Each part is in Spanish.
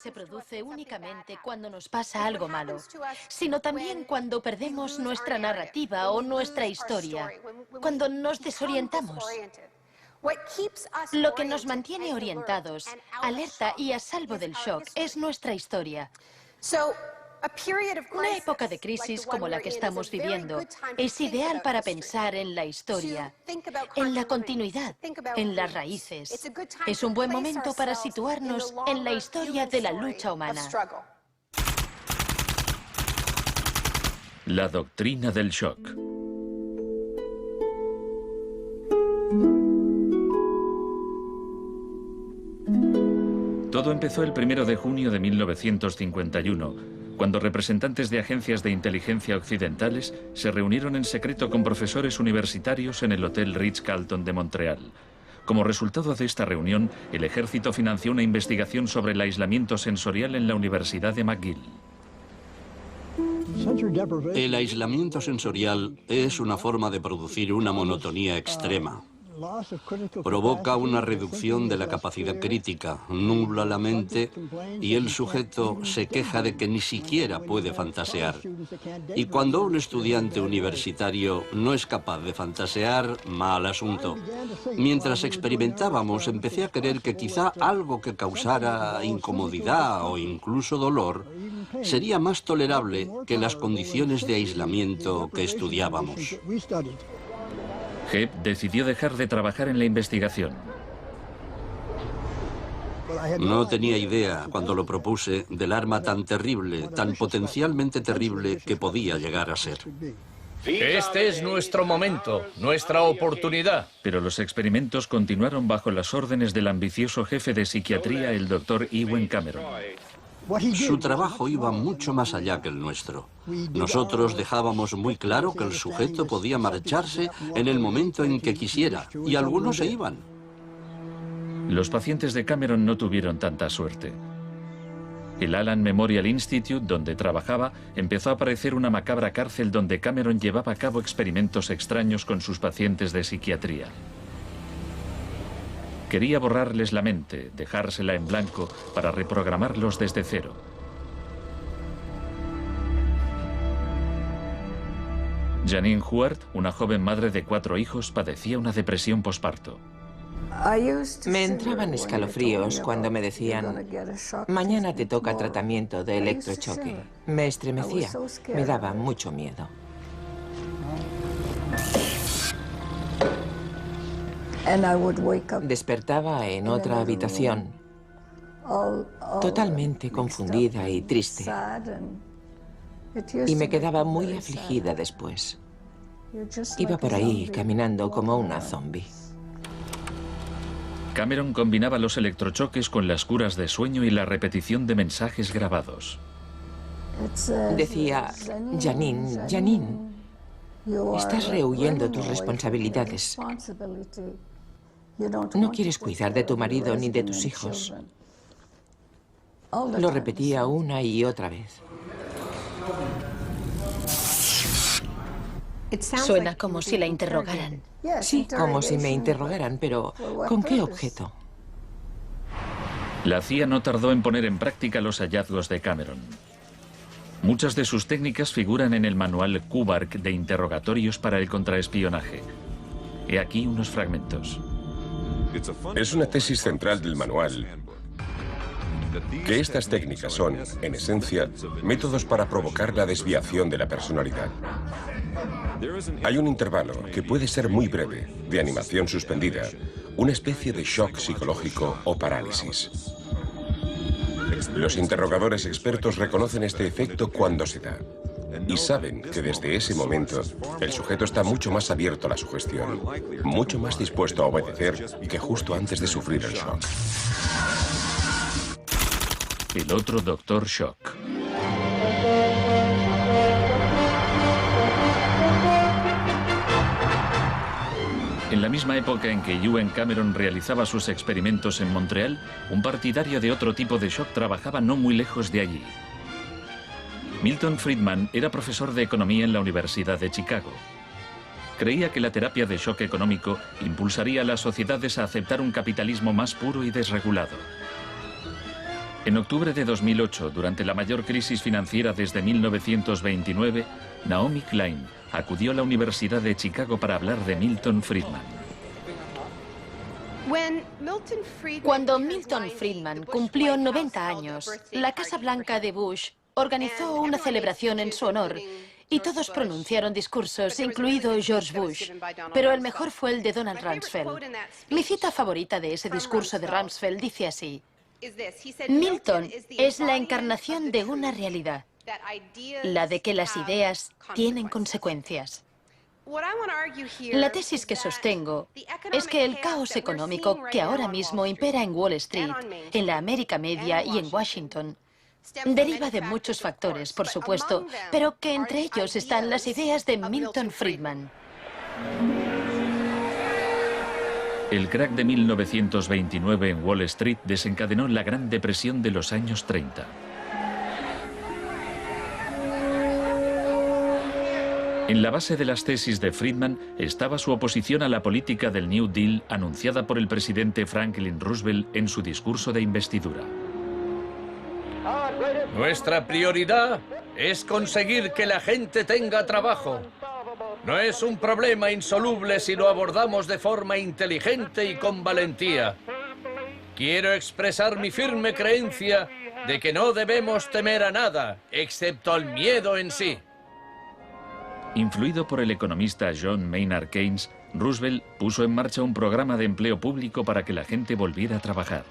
Se produce únicamente cuando nos pasa algo malo, sino también cuando perdemos nuestra narrativa o nuestra historia, cuando nos desorientamos. Lo que nos mantiene orientados, alerta y a salvo del shock es nuestra historia. Una época de crisis como la que estamos viviendo es ideal para pensar en la historia, en la continuidad, en las raíces. Es un buen momento para situarnos en la historia de la lucha humana. La doctrina del shock. Todo empezó el 1 de junio de 1951, cuando representantes de agencias de inteligencia occidentales se reunieron en secreto con profesores universitarios en el Hotel Ritz-Carlton de Montreal. Como resultado de esta reunión, el ejército financió una investigación sobre el aislamiento sensorial en la Universidad de McGill. El aislamiento sensorial es una forma de producir una monotonía extrema. Provoca una reducción de la capacidad crítica, nubla la mente y el sujeto se queja de que ni siquiera puede fantasear. Y cuando un estudiante universitario no es capaz de fantasear, mal asunto. Mientras experimentábamos, empecé a creer que quizá algo que causara incomodidad o incluso dolor sería más tolerable que las condiciones de aislamiento que estudiábamos. Hebb decidió dejar de trabajar en la investigación. No tenía idea, cuando lo propuse, del arma tan terrible, tan potencialmente terrible que podía llegar a ser. Este es nuestro momento, nuestra oportunidad. Pero los experimentos continuaron bajo las órdenes del ambicioso jefe de psiquiatría, el Dr. Ewen Cameron. Su trabajo iba mucho más allá que el nuestro. Nosotros dejábamos muy claro que el sujeto podía marcharse en el momento en que quisiera, y algunos se iban. Los pacientes de Cameron no tuvieron tanta suerte. El Allen Memorial Institute, donde trabajaba, empezó a parecer una macabra cárcel donde Cameron llevaba a cabo experimentos extraños con sus pacientes de psiquiatría. Quería borrarles la mente, dejársela en blanco para reprogramarlos desde cero. Janine Huart, una joven madre de 4 hijos, padecía una depresión posparto. Me entraban escalofríos cuando me decían, mañana te toca tratamiento de electrochoque. Me estremecía, me daba mucho miedo. Despertaba en otra habitación, totalmente confundida y triste. Y me quedaba muy afligida después. Iba por ahí caminando como una zombie. Cameron combinaba los electrochoques con las curas de sueño y la repetición de mensajes grabados. Decía, Janine, Janine, estás rehuyendo tus responsabilidades. No quieres cuidar de tu marido ni de tus hijos. Lo repetía una y otra vez. Suena como si la interrogaran. Sí, como si me interrogaran, pero ¿con qué objeto? La CIA no tardó en poner en práctica los hallazgos de Cameron. Muchas de sus técnicas figuran en el manual Kubark de interrogatorios para el contraespionaje. He aquí unos fragmentos. Es una tesis central del manual que estas técnicas son, en esencia, métodos para provocar la desviación de la personalidad. Hay un intervalo, que puede ser muy breve, de animación suspendida, una especie de shock psicológico o parálisis. Los interrogadores expertos reconocen este efecto cuando se da y saben que desde ese momento el sujeto está mucho más abierto a la sugestión, mucho más dispuesto a obedecer que justo antes de sufrir el shock. El otro Dr. Shock. En la misma época en que Ewen Cameron realizaba sus experimentos en Montreal, un partidario de otro tipo de shock trabajaba no muy lejos de allí. Milton Friedman era profesor de economía en la Universidad de Chicago. Creía que la terapia de shock económico impulsaría a las sociedades a aceptar un capitalismo más puro y desregulado. En octubre de 2008, durante la mayor crisis financiera desde 1929, Naomi Klein acudió a la Universidad de Chicago para hablar de Milton Friedman. Cuando Milton Friedman cumplió 90 años, la Casa Blanca de Bush organizó una celebración en su honor y todos pronunciaron discursos, incluido George Bush, pero el mejor fue el de Donald Rumsfeld. Mi cita favorita de ese discurso de Rumsfeld dice así: Milton es la encarnación de una realidad, la de que las ideas tienen consecuencias. La tesis que sostengo es que el caos económico que ahora mismo impera en Wall Street, en la América Media y en Washington, deriva de muchos factores, por supuesto, pero que entre ellos están las ideas de Milton Friedman. El crack de 1929 en Wall Street desencadenó la Gran Depresión de los años 30. En la base de las tesis de Friedman estaba su oposición a la política del New Deal anunciada por el presidente Franklin Roosevelt en su discurso de investidura. Nuestra prioridad es conseguir que la gente tenga trabajo. No es un problema insoluble si lo abordamos de forma inteligente y con valentía. Quiero expresar mi firme creencia de que no debemos temer a nada, excepto al miedo en sí. Influido por el economista John Maynard Keynes, Roosevelt puso en marcha un programa de empleo público para que la gente volviera a trabajar.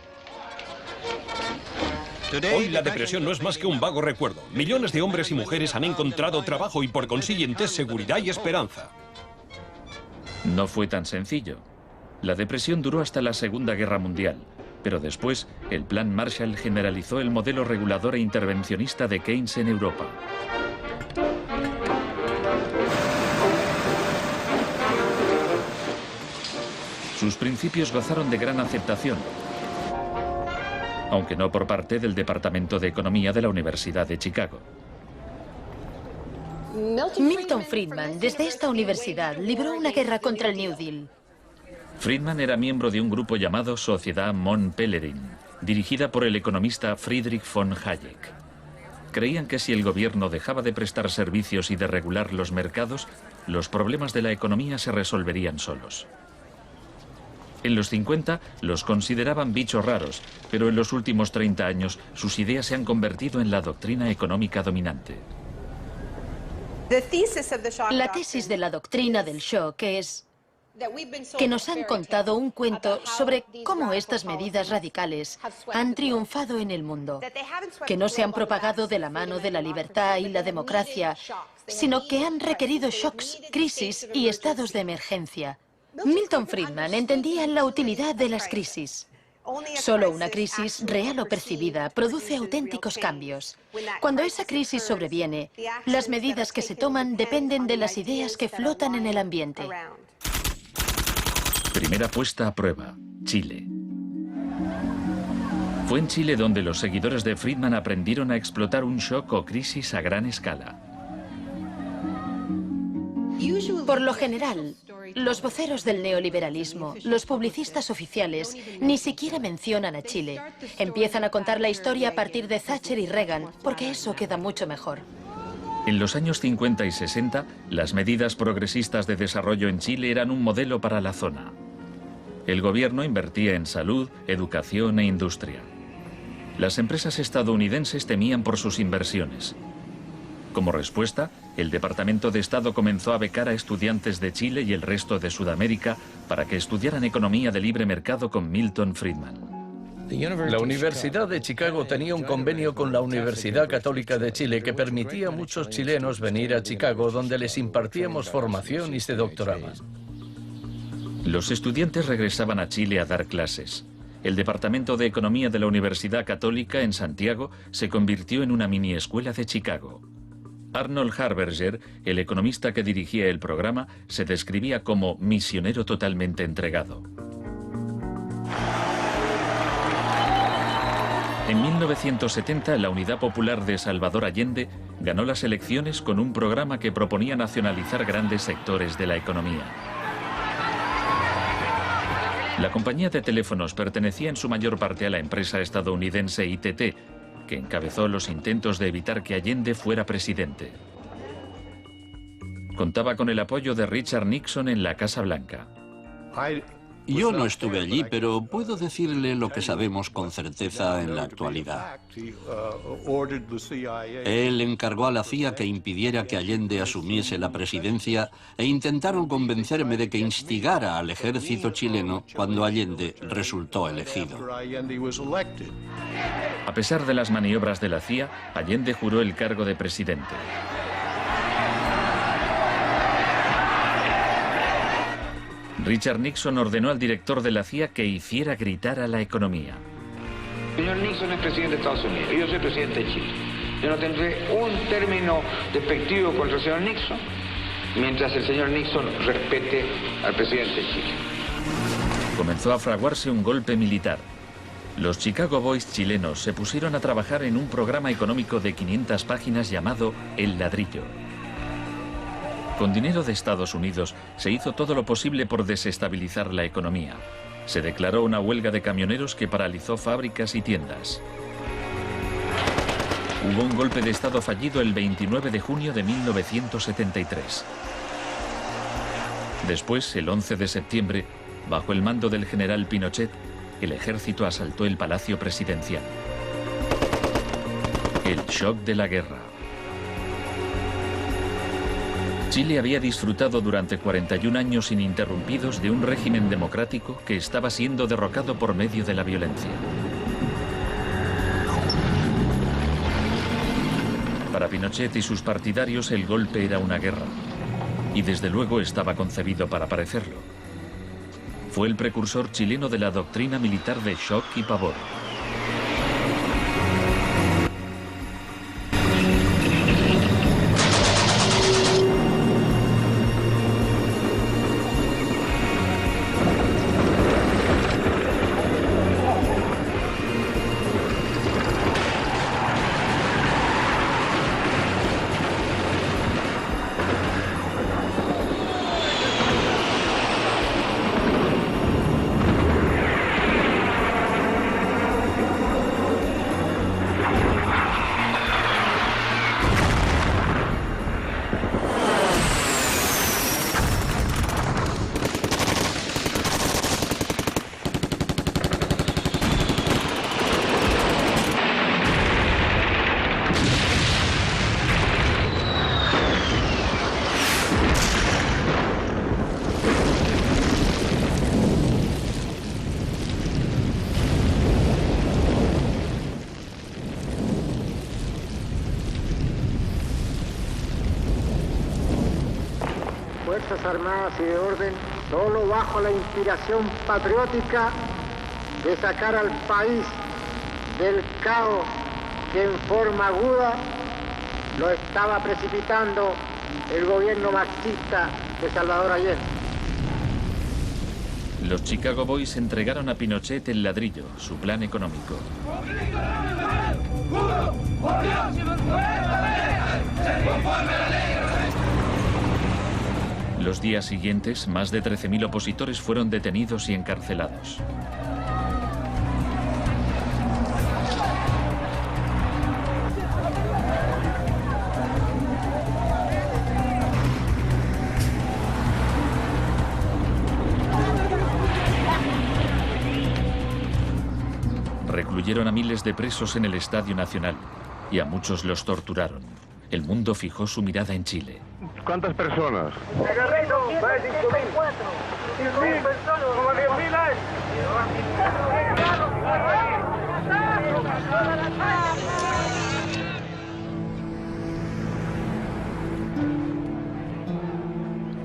Hoy la depresión no es más que un vago recuerdo. Millones de hombres y mujeres han encontrado trabajo y por consiguiente seguridad y esperanza. No fue tan sencillo. La depresión duró hasta la Segunda Guerra Mundial, pero después el Plan Marshall generalizó el modelo regulador e intervencionista de Keynes en Europa. Sus principios gozaron de gran aceptación, aunque no por parte del Departamento de Economía de la Universidad de Chicago. Milton Friedman, desde esta universidad, libró una guerra contra el New Deal. Friedman era miembro de un grupo llamado Sociedad Mont Pelerin, dirigida por el economista Friedrich von Hayek. Creían que si el gobierno dejaba de prestar servicios y de regular los mercados, los problemas de la economía se resolverían solos. En los 50 los consideraban bichos raros, pero en los últimos 30 años sus ideas se han convertido en la doctrina económica dominante. La tesis de la doctrina del shock es que nos han contado un cuento sobre cómo estas medidas radicales han triunfado en el mundo, que no se han propagado de la mano de la libertad y la democracia, sino que han requerido shocks, crisis y estados de emergencia. Milton Friedman entendía la utilidad de las crisis. Solo una crisis, real o percibida, produce auténticos cambios. Cuando esa crisis sobreviene, las medidas que se toman dependen de las ideas que flotan en el ambiente. Primera puesta a prueba, Chile. Fue en Chile donde los seguidores de Friedman aprendieron a explotar un shock o crisis a gran escala. Por lo general, los voceros del neoliberalismo, los publicistas oficiales, ni siquiera mencionan a Chile. Empiezan a contar la historia a partir de Thatcher y Reagan, porque eso queda mucho mejor. En los años 50 y 60, las medidas progresistas de desarrollo en Chile eran un modelo para la zona. El gobierno invertía en salud, educación e industria. Las empresas estadounidenses temían por sus inversiones. Como respuesta, el Departamento de Estado comenzó a becar a estudiantes de Chile y el resto de Sudamérica para que estudiaran economía de libre mercado con Milton Friedman. La Universidad de Chicago tenía un convenio con la Universidad Católica de Chile que permitía a muchos chilenos venir a Chicago, donde les impartíamos formación y se doctoraban. Los estudiantes regresaban a Chile a dar clases. El Departamento de Economía de la Universidad Católica en Santiago se convirtió en una mini escuela de Chicago. Arnold Harberger, el economista que dirigía el programa, se describía como misionero totalmente entregado. En 1970, la Unidad Popular de Salvador Allende ganó las elecciones con un programa que proponía nacionalizar grandes sectores de la economía. La compañía de teléfonos pertenecía en su mayor parte a la empresa estadounidense ITT, que encabezó los intentos de evitar que Allende fuera presidente. Contaba con el apoyo de Richard Nixon en la Casa Blanca. Yo no estuve allí, pero puedo decirle lo que sabemos con certeza en la actualidad. Él encargó a la CIA que impidiera que Allende asumiese la presidencia e intentaron convencerme de que instigara al ejército chileno cuando Allende resultó elegido. A pesar de las maniobras de la CIA, Allende juró el cargo de presidente. Richard Nixon ordenó al director de la CIA que hiciera gritar a la economía. Señor Nixon es presidente de Estados Unidos y yo soy presidente de Chile. Yo no tendré un término despectivo contra el señor Nixon mientras el señor Nixon respete al presidente de Chile. Comenzó a fraguarse un golpe militar. Los Chicago Boys chilenos se pusieron a trabajar en un programa económico de 500 páginas llamado El Ladrillo. Con dinero de Estados Unidos se hizo todo lo posible por desestabilizar la economía. Se declaró una huelga de camioneros que paralizó fábricas y tiendas. Hubo un golpe de Estado fallido el 29 de junio de 1973. Después, el 11 de septiembre, bajo el mando del general Pinochet, el ejército asaltó el Palacio Presidencial. El shock de la guerra. Chile había disfrutado durante 41 años ininterrumpidos de un régimen democrático que estaba siendo derrocado por medio de la violencia. Para Pinochet y sus partidarios el golpe era una guerra, y desde luego estaba concebido para parecerlo. Fue el precursor chileno de la doctrina militar de shock y pavor. Fuerzas Armadas y de Orden, solo bajo la inspiración patriótica de sacar al país del caos que en forma aguda lo estaba precipitando el gobierno marxista de Salvador Allende. Los Chicago Boys entregaron a Pinochet el ladrillo, su plan económico. Los días siguientes, más de 13.000 opositores fueron detenidos y encarcelados. Recluyeron a miles de presos en el Estadio Nacional y a muchos los torturaron. El mundo fijó su mirada en Chile. ¿Cuántas personas?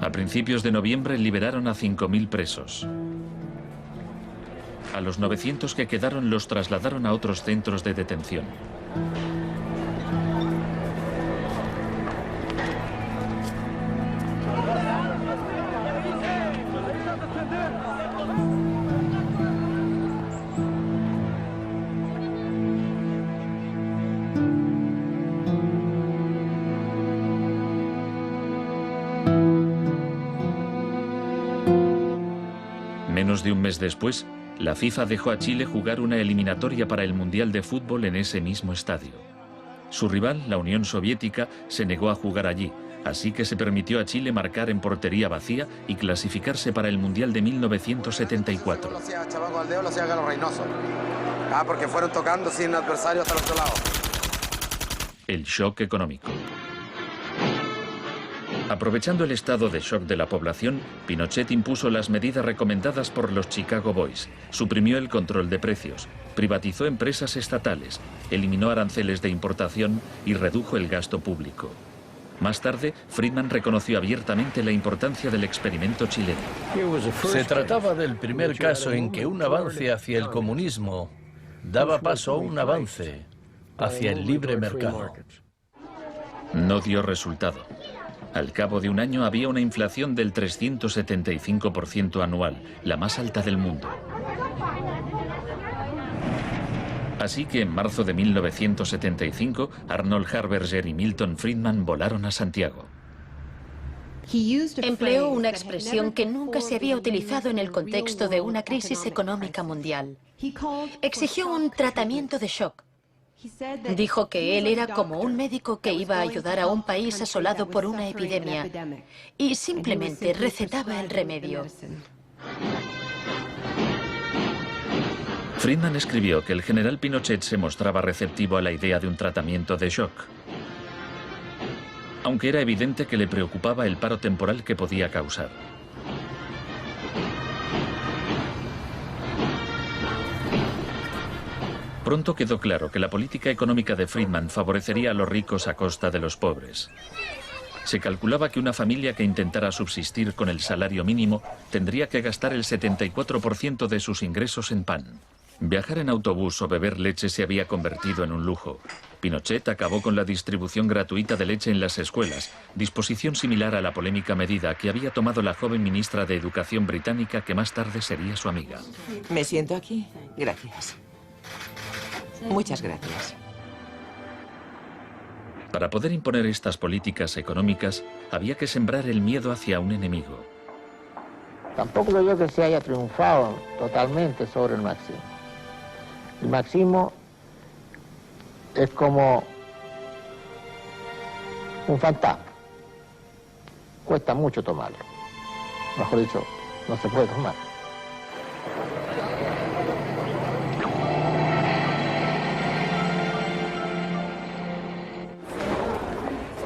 A principios de noviembre liberaron a 5.000 presos. A los 900 que quedaron los trasladaron a otros centros de detención. Menos de un mes después, la FIFA dejó a Chile jugar una eliminatoria para el Mundial de Fútbol en ese mismo estadio. Su rival, la Unión Soviética, se negó a jugar allí, así que se permitió a Chile marcar en portería vacía y clasificarse para el Mundial de 1974. Porque fueron tocando sin adversario hasta el otro lado. El shock económico. Aprovechando el estado de shock de la población, Pinochet impuso las medidas recomendadas por los Chicago Boys, suprimió el control de precios, privatizó empresas estatales, eliminó aranceles de importación y redujo el gasto público. Más tarde, Friedman reconoció abiertamente la importancia del experimento chileno. Se trataba del primer caso en que un avance hacia el comunismo daba paso a un avance hacia el libre mercado. No dio resultado. Al cabo de un año había una inflación del 375% anual, la más alta del mundo. Así que en marzo de 1975, Arnold Harberger y Milton Friedman volaron a Santiago. Empleó una expresión que nunca se había utilizado en el contexto de una crisis económica mundial. Exigió un tratamiento de shock. Dijo que él era como un médico que iba a ayudar a un país asolado por una epidemia y simplemente recetaba el remedio. Friedman escribió que el general Pinochet se mostraba receptivo a la idea de un tratamiento de shock, aunque era evidente que le preocupaba el paro temporal que podía causar. Pronto quedó claro que la política económica de Friedman favorecería a los ricos a costa de los pobres. Se calculaba que una familia que intentara subsistir con el salario mínimo tendría que gastar el 74% de sus ingresos en pan. Viajar en autobús o beber leche se había convertido en un lujo. Pinochet acabó con la distribución gratuita de leche en las escuelas, disposición similar a la polémica medida que había tomado la joven ministra de Educación británica que más tarde sería su amiga. ¿Me siento aquí? Gracias. Muchas gracias. Para poder imponer estas políticas económicas, había que sembrar el miedo hacia un enemigo. Tampoco creo que se haya triunfado totalmente sobre el marxismo. El marxismo es como un fantasma. Cuesta mucho tomarlo. Mejor dicho, no se puede tomar.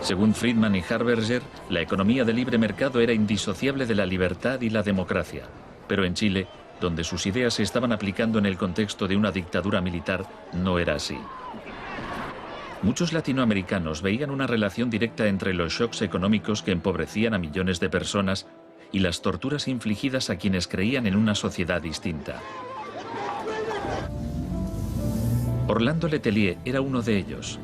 Según Friedman y Harberger, la economía de libre mercado era indisociable de la libertad y la democracia. Pero en Chile, donde sus ideas se estaban aplicando en el contexto de una dictadura militar, no era así. Muchos latinoamericanos veían una relación directa entre los shocks económicos que empobrecían a millones de personas y las torturas infligidas a quienes creían en una sociedad distinta. Orlando Letelier era uno de ellos.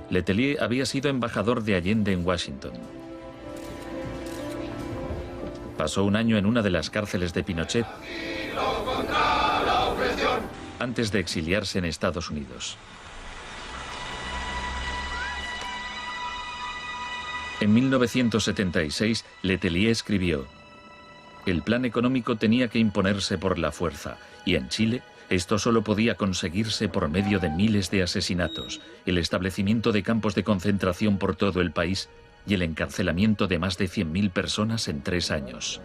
Letelier había sido embajador de Allende en Washington. Pasó un año en una de las cárceles de Pinochet antes de exiliarse en Estados Unidos. En 1976, Letelier escribió: el plan económico tenía que imponerse por la fuerza, y en Chile esto solo podía conseguirse por medio de miles de asesinatos, el establecimiento de campos de concentración por todo el país y el encarcelamiento de más de 100.000 personas en 3 años.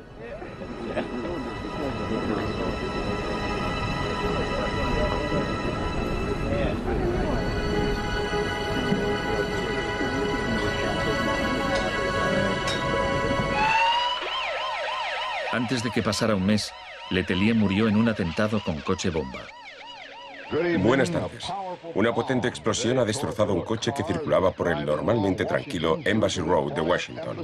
Antes de que pasara un mes, Letelier murió en un atentado con coche bomba. Buenas tardes. Una potente explosión ha destrozado un coche que circulaba por el normalmente tranquilo Embassy Road de Washington.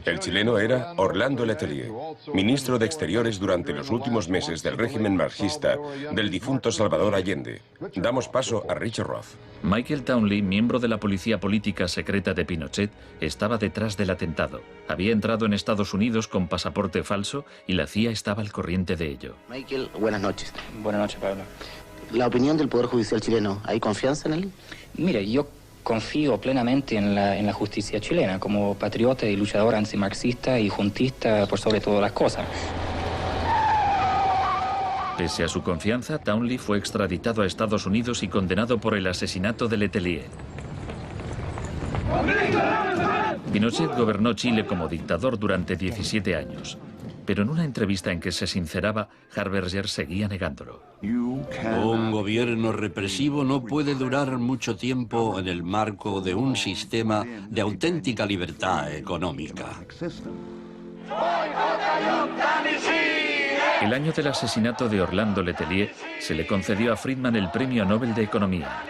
El chileno era Orlando Letelier, ministro de Exteriores durante los últimos meses del régimen marxista del difunto Salvador Allende. Damos paso a Richard Roth. Michael Townley, miembro de la policía política secreta de Pinochet, estaba detrás del atentado. Había entrado en Estados Unidos con pasaporte falso y la CIA estaba al corriente de ello. Michael, buenas noches. Buenas noches, Pablo. La opinión del Poder Judicial chileno, ¿hay confianza en él? Mire, yo confío plenamente en la justicia chilena, como patriota y luchador antimarxista y juntista por sobre todas las cosas. Pese a su confianza, Townley fue extraditado a Estados Unidos y condenado por el asesinato de Letelier. Pinochet gobernó Chile como dictador durante 17 años. Pero en una entrevista en que se sinceraba, Harberger seguía negándolo. Un gobierno represivo no puede durar mucho tiempo en el marco de un sistema de auténtica libertad económica. El año del asesinato de Orlando Letelier se le concedió a Friedman el Premio Nobel de Economía.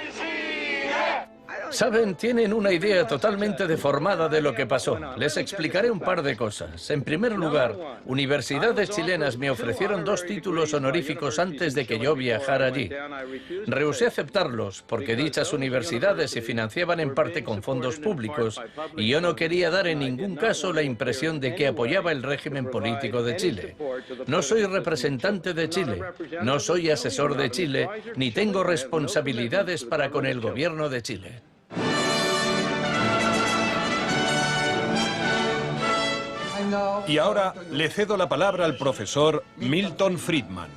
Saben, tienen una idea totalmente deformada de lo que pasó. Les explicaré un par de cosas. En primer lugar, universidades chilenas me ofrecieron 2 títulos honoríficos antes de que yo viajara allí. Rehusé aceptarlos porque dichas universidades se financiaban en parte con fondos públicos y yo no quería dar en ningún caso la impresión de que apoyaba el régimen político de Chile. No soy representante de Chile, no soy asesor de Chile, ni tengo responsabilidades para con el gobierno de Chile. Y ahora le cedo la palabra al profesor Milton Friedman.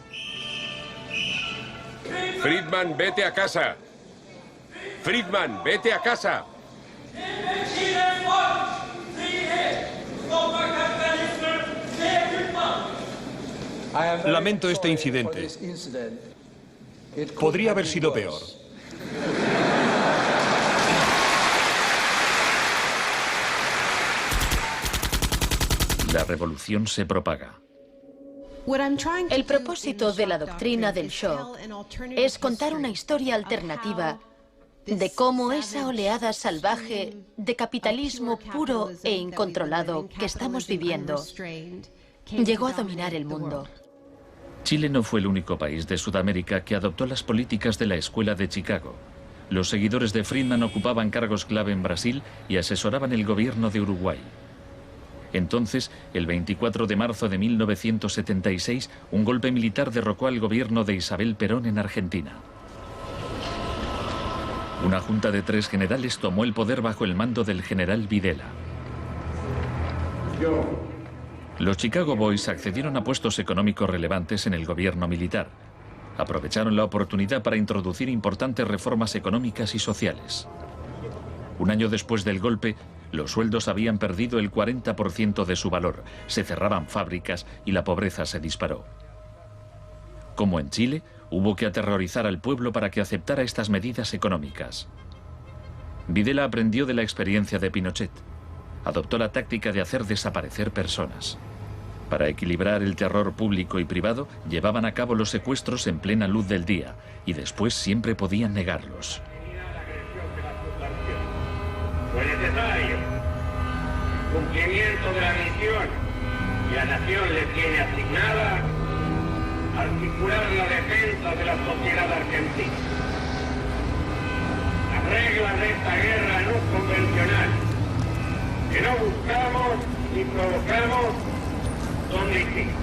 Friedman, vete a casa. Friedman, vete a casa. Lamento este incidente. Podría haber sido peor. La revolución se propaga. El propósito de la doctrina del shock es contar una historia alternativa de cómo esa oleada salvaje de capitalismo puro e incontrolado que estamos viviendo llegó a dominar el mundo. Chile no fue el único país de Sudamérica que adoptó las políticas de la Escuela de Chicago. Los seguidores de Friedman ocupaban cargos clave en Brasil y asesoraban el gobierno de Uruguay. Entonces, el 24 de marzo de 1976, un golpe militar derrocó al gobierno de Isabel Perón en Argentina. Una junta de 3 generales tomó el poder bajo el mando del general Videla. Los Chicago Boys accedieron a puestos económicos relevantes en el gobierno militar. Aprovecharon la oportunidad para introducir importantes reformas económicas y sociales. Un año después del golpe, los sueldos habían perdido el 40% de su valor, se cerraban fábricas y la pobreza se disparó. Como en Chile, hubo que aterrorizar al pueblo para que aceptara estas medidas económicas. Videla aprendió de la experiencia de Pinochet. Adoptó la táctica de hacer desaparecer personas. Para equilibrar el terror público y privado, llevaban a cabo los secuestros en plena luz del día y después siempre podían negarlos. Fue necesario cumplimiento de la misión que la nación le tiene asignada, articular la defensa de la sociedad argentina. Las reglas de esta guerra no convencional, que no buscamos ni provocamos, son distintas.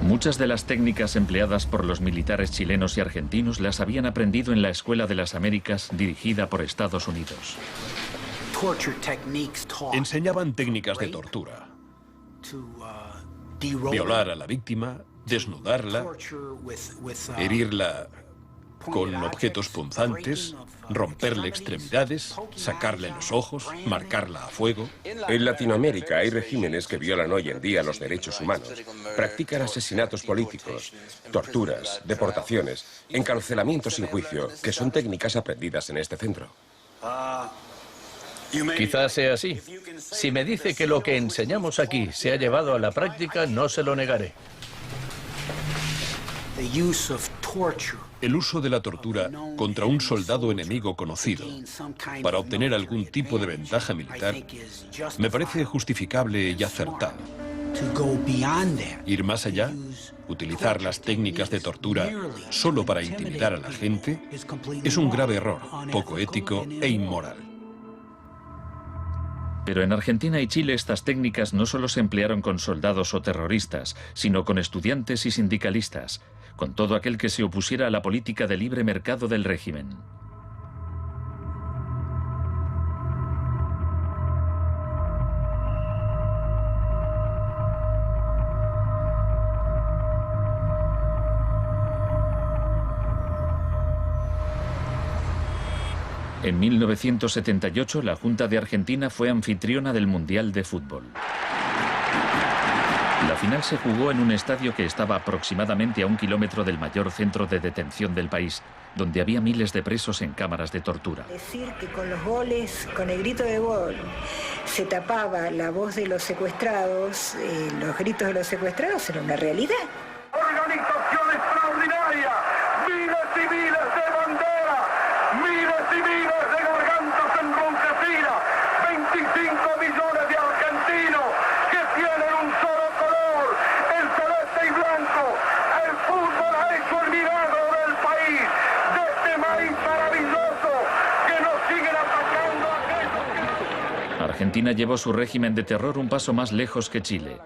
Muchas de las técnicas empleadas por los militares chilenos y argentinos las habían aprendido en la Escuela de las Américas dirigida por Estados Unidos. Enseñaban técnicas de tortura. Violar a la víctima, desnudarla, herirla con objetos punzantes, romperle extremidades, sacarle los ojos, marcarla a fuego. En Latinoamérica hay regímenes que violan hoy en día los derechos humanos. Practican asesinatos políticos, torturas, deportaciones, encarcelamientos sin juicio, que son técnicas aprendidas en este centro. Quizás sea así. Si me dice que lo que enseñamos aquí se ha llevado a la práctica, no se lo negaré. El uso de la tortura contra un soldado enemigo conocido para obtener algún tipo de ventaja militar me parece justificable y acertado. Ir más allá, utilizar las técnicas de tortura solo para intimidar a la gente, es un grave error, poco ético e inmoral. Pero en Argentina y Chile estas técnicas no solo se emplearon con soldados o terroristas, sino con estudiantes y sindicalistas, con todo aquel que se opusiera a la política de libre mercado del régimen. En 1978, la Junta de Argentina fue anfitriona del Mundial de Fútbol. La final se jugó en un estadio que estaba aproximadamente a 1 kilómetro del mayor centro de detención del país, donde había miles de presos en cámaras de tortura. Decir que con los goles, con el grito de gol, se tapaba la voz de los secuestrados, los gritos de los secuestrados, era una realidad. Organización extraordinaria, miles y miles de banderas, miles y miles de gargantas enronquecidas, 25 millones de argentinos que tienen un solo color, el celeste y blanco. El fútbol ha hecho el milagro del país, de este maíz maravilloso que nos siguen atacando a aquellos que... Argentina llevó su régimen de terror un paso más lejos que Chile.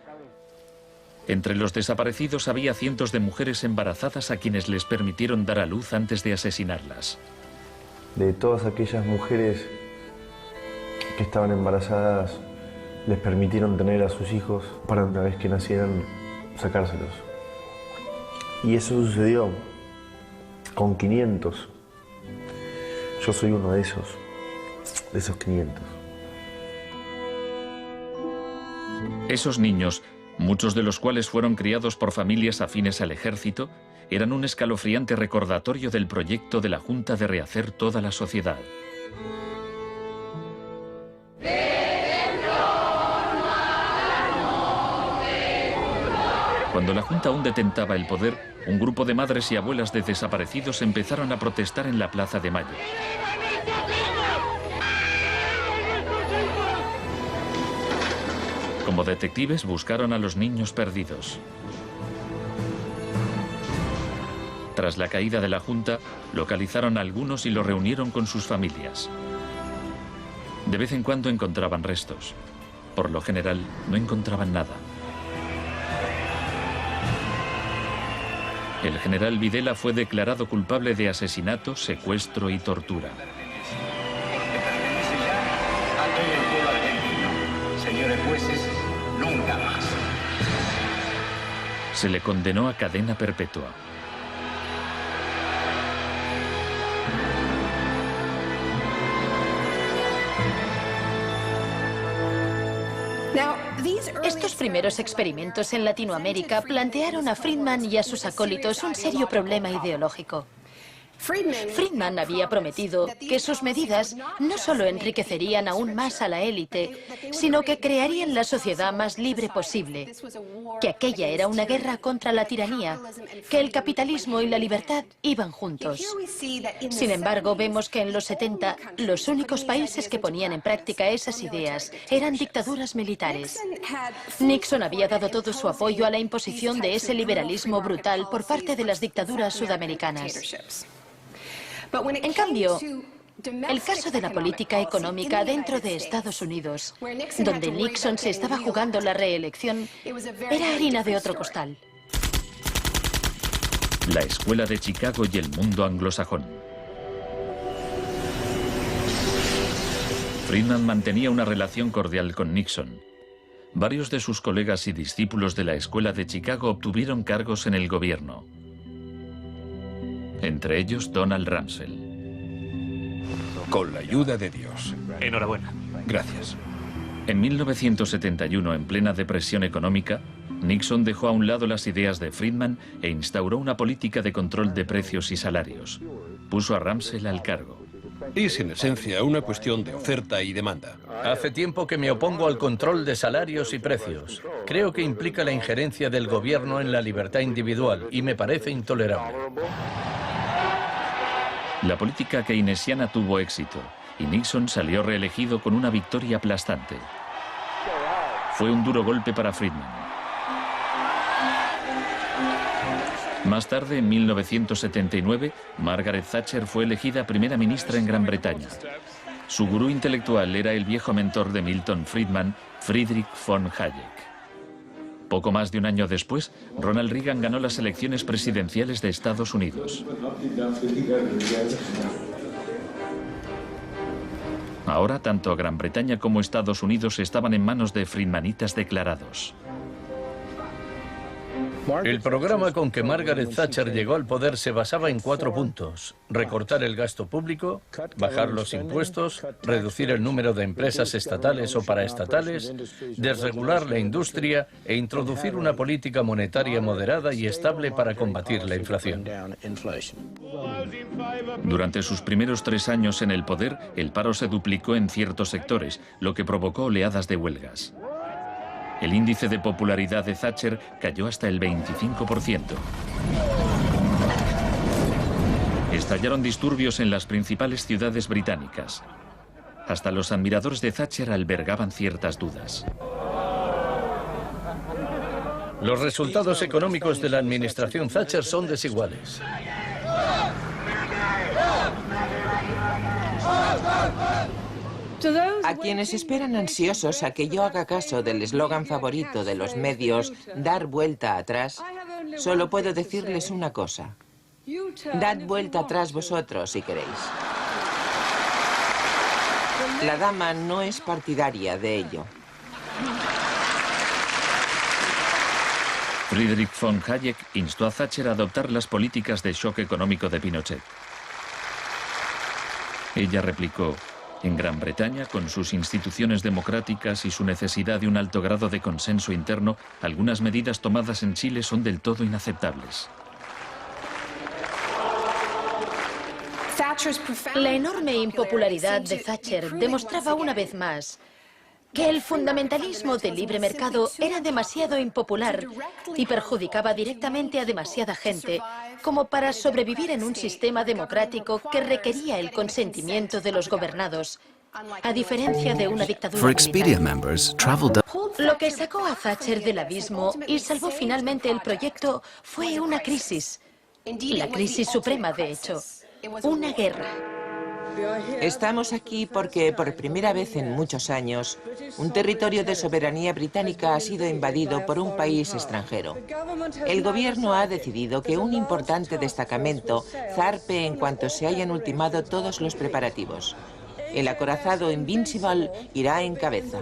Entre los desaparecidos había cientos de mujeres embarazadas a quienes les permitieron dar a luz antes de asesinarlas. De todas aquellas mujeres que estaban embarazadas, les permitieron tener a sus hijos para una vez que nacieran, sacárselos. Y eso sucedió con 500. Yo soy uno de esos 500. Esos niños, muchos de los cuales fueron criados por familias afines al ejército, eran un escalofriante recordatorio del proyecto de la Junta de rehacer toda la sociedad. Cuando la Junta aún detentaba el poder, un grupo de madres y abuelas de desaparecidos empezaron a protestar en la Plaza de Mayo. Como detectives buscaron a los niños perdidos. Tras la caída de la Junta, localizaron a algunos y los reunieron con sus familias. De vez en cuando encontraban restos. Por lo general, no encontraban nada. El general Videla fue declarado culpable de asesinato, secuestro y tortura. Señores jueces, nunca más. Se le condenó a cadena perpetua. Estos primeros experimentos en Latinoamérica plantearon a Friedman y a sus acólitos un serio problema ideológico. Friedman había prometido que sus medidas no solo enriquecerían aún más a la élite, sino que crearían la sociedad más libre posible, que aquella era una guerra contra la tiranía, que el capitalismo y la libertad iban juntos. Sin embargo, vemos que en los 70 los únicos países que ponían en práctica esas ideas eran dictaduras militares. Nixon había dado todo su apoyo a la imposición de ese liberalismo brutal por parte de las dictaduras sudamericanas. En cambio, el caso de la política económica dentro de Estados Unidos, donde Nixon se estaba jugando la reelección, era harina de otro costal. La escuela de Chicago y el mundo anglosajón. Friedman mantenía una relación cordial con Nixon. Varios de sus colegas y discípulos de la escuela de Chicago obtuvieron cargos en el gobierno. Entre ellos Donald Rumsfeld. Con la ayuda de Dios. Enhorabuena. Gracias. En 1971, en plena depresión económica, Nixon dejó a un lado las ideas de Friedman e instauró una política de control de precios y salarios. Puso a Rumsfeld al cargo. Es en esencia una cuestión de oferta y demanda. Hace tiempo que me opongo al control de salarios y precios. Creo que implica la injerencia del gobierno en la libertad individual y me parece intolerable. La política keynesiana tuvo éxito y Nixon salió reelegido con una victoria aplastante. Fue un duro golpe para Friedman. Más tarde, en 1979, Margaret Thatcher fue elegida primera ministra en Gran Bretaña. Su gurú intelectual era el viejo mentor de Milton Friedman, Friedrich von Hayek. Poco más de un año después, Ronald Reagan ganó las elecciones presidenciales de Estados Unidos. Ahora, tanto Gran Bretaña como Estados Unidos estaban en manos de friedmanitas declarados. El programa con que Margaret Thatcher llegó al poder se basaba en 4 puntos: recortar el gasto público, bajar los impuestos, reducir el número de empresas estatales o paraestatales, desregular la industria e introducir una política monetaria moderada y estable para combatir la inflación. Durante sus primeros 3 años en el poder, el paro se duplicó en ciertos sectores, lo que provocó oleadas de huelgas. El índice de popularidad de Thatcher cayó hasta el 25%. Estallaron disturbios en las principales ciudades británicas. Hasta los admiradores de Thatcher albergaban ciertas dudas. Los resultados económicos de la administración Thatcher son desiguales. A quienes esperan ansiosos a que yo haga caso del eslogan favorito de los medios, dar vuelta atrás, solo puedo decirles una cosa: dad vuelta atrás vosotros si queréis. La dama no es partidaria de ello. Friedrich von Hayek instó a Thatcher a adoptar las políticas de shock económico de Pinochet. Ella replicó: en Gran Bretaña, con sus instituciones democráticas y su necesidad de un alto grado de consenso interno, algunas medidas tomadas en Chile son del todo inaceptables. La enorme impopularidad de Thatcher demostraba una vez más que el fundamentalismo del libre mercado era demasiado impopular y perjudicaba directamente a demasiada gente como para sobrevivir en un sistema democrático que requería el consentimiento de los gobernados, a diferencia de una dictadura militar. Lo que sacó a Thatcher del abismo y salvó finalmente el proyecto fue una crisis. La crisis suprema, de hecho. Una guerra. Estamos aquí porque, por primera vez en muchos años, un territorio de soberanía británica ha sido invadido por un país extranjero. El gobierno ha decidido que un importante destacamento zarpe en cuanto se hayan ultimado todos los preparativos. El acorazado Invincible irá en cabeza.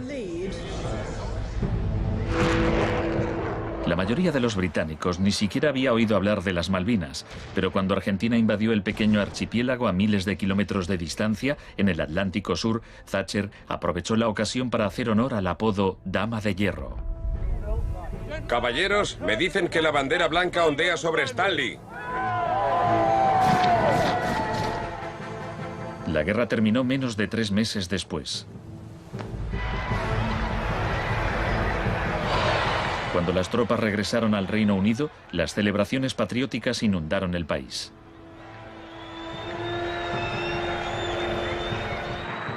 La mayoría de los británicos ni siquiera había oído hablar de las Malvinas, pero cuando Argentina invadió el pequeño archipiélago a miles de kilómetros de distancia en el Atlántico Sur, Thatcher aprovechó la ocasión para hacer honor al apodo Dama de Hierro. Caballeros, me dicen que la bandera blanca ondea sobre Stanley. La guerra terminó menos de 3 meses después. Cuando las tropas regresaron al Reino Unido, las celebraciones patrióticas inundaron el país.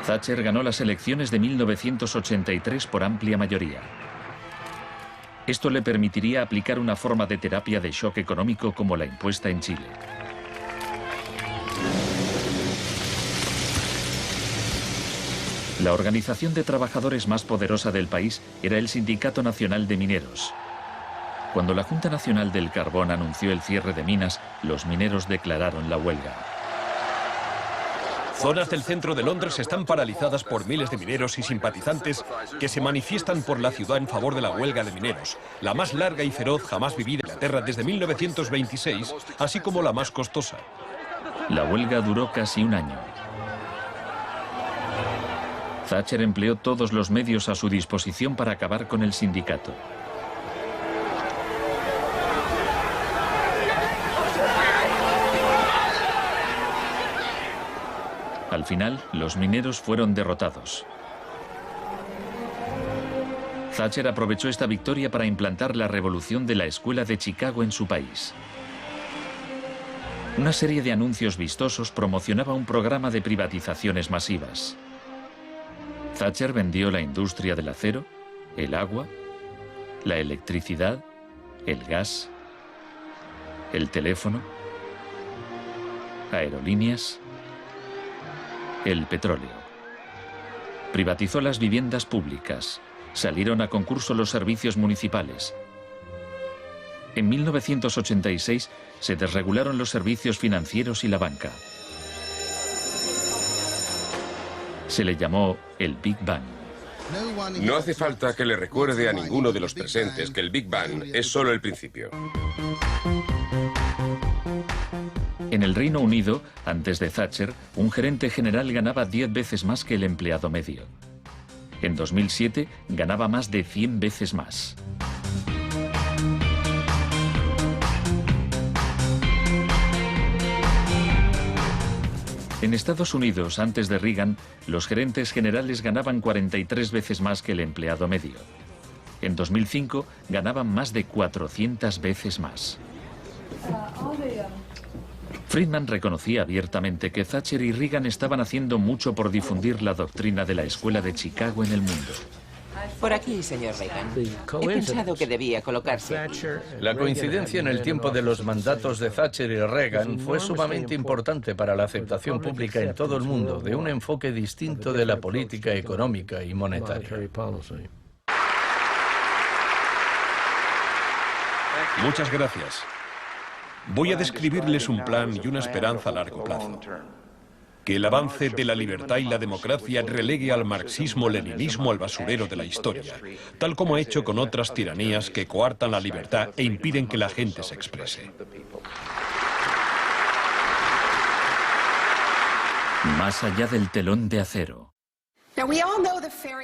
Thatcher ganó las elecciones de 1983 por amplia mayoría. Esto le permitiría aplicar una forma de terapia de shock económico como la impuesta en Chile. La organización de trabajadores más poderosa del país era el Sindicato Nacional de Mineros. Cuando la Junta Nacional del Carbón anunció el cierre de minas, los mineros declararon la huelga. Zonas del centro de Londres están paralizadas por miles de mineros y simpatizantes que se manifiestan por la ciudad en favor de la huelga de mineros, la más larga y feroz jamás vivida en Inglaterra desde 1926, así como la más costosa. La huelga duró casi un año. Thatcher empleó todos los medios a su disposición para acabar con el sindicato. Al final, los mineros fueron derrotados. Thatcher aprovechó esta victoria para implantar la revolución de la Escuela de Chicago en su país. Una serie de anuncios vistosos promocionaba un programa de privatizaciones masivas. Thatcher vendió la industria del acero, el agua, la electricidad, el gas, el teléfono, aerolíneas, el petróleo. Privatizó las viviendas públicas, salieron a concurso los servicios municipales. En 1986 se desregularon los servicios financieros y la banca. Se le llamó el Big Bang. No hace falta que le recuerde a ninguno de los presentes que el Big Bang es solo el principio. En el Reino Unido, antes de Thatcher, un gerente general ganaba 10 veces más que el empleado medio. En 2007 ganaba más de 100 veces más. En Estados Unidos, antes de Reagan, los gerentes generales ganaban 43 veces más que el empleado medio. En 2005 ganaban más de 400 veces más. Friedman reconocía abiertamente que Thatcher y Reagan estaban haciendo mucho por difundir la doctrina de la Escuela de Chicago en el mundo. Por aquí, señor Reagan. He pensado que debía colocarse aquí. La coincidencia en el tiempo de los mandatos de Thatcher y Reagan fue sumamente importante para la aceptación pública en todo el mundo de un enfoque distinto de la política económica y monetaria. Muchas gracias. Voy a describirles un plan y una esperanza a largo plazo. Que el avance de la libertad y la democracia relegue al marxismo-leninismo al basurero de la historia, tal como ha hecho con otras tiranías que coartan la libertad e impiden que la gente se exprese. Más allá del telón de acero.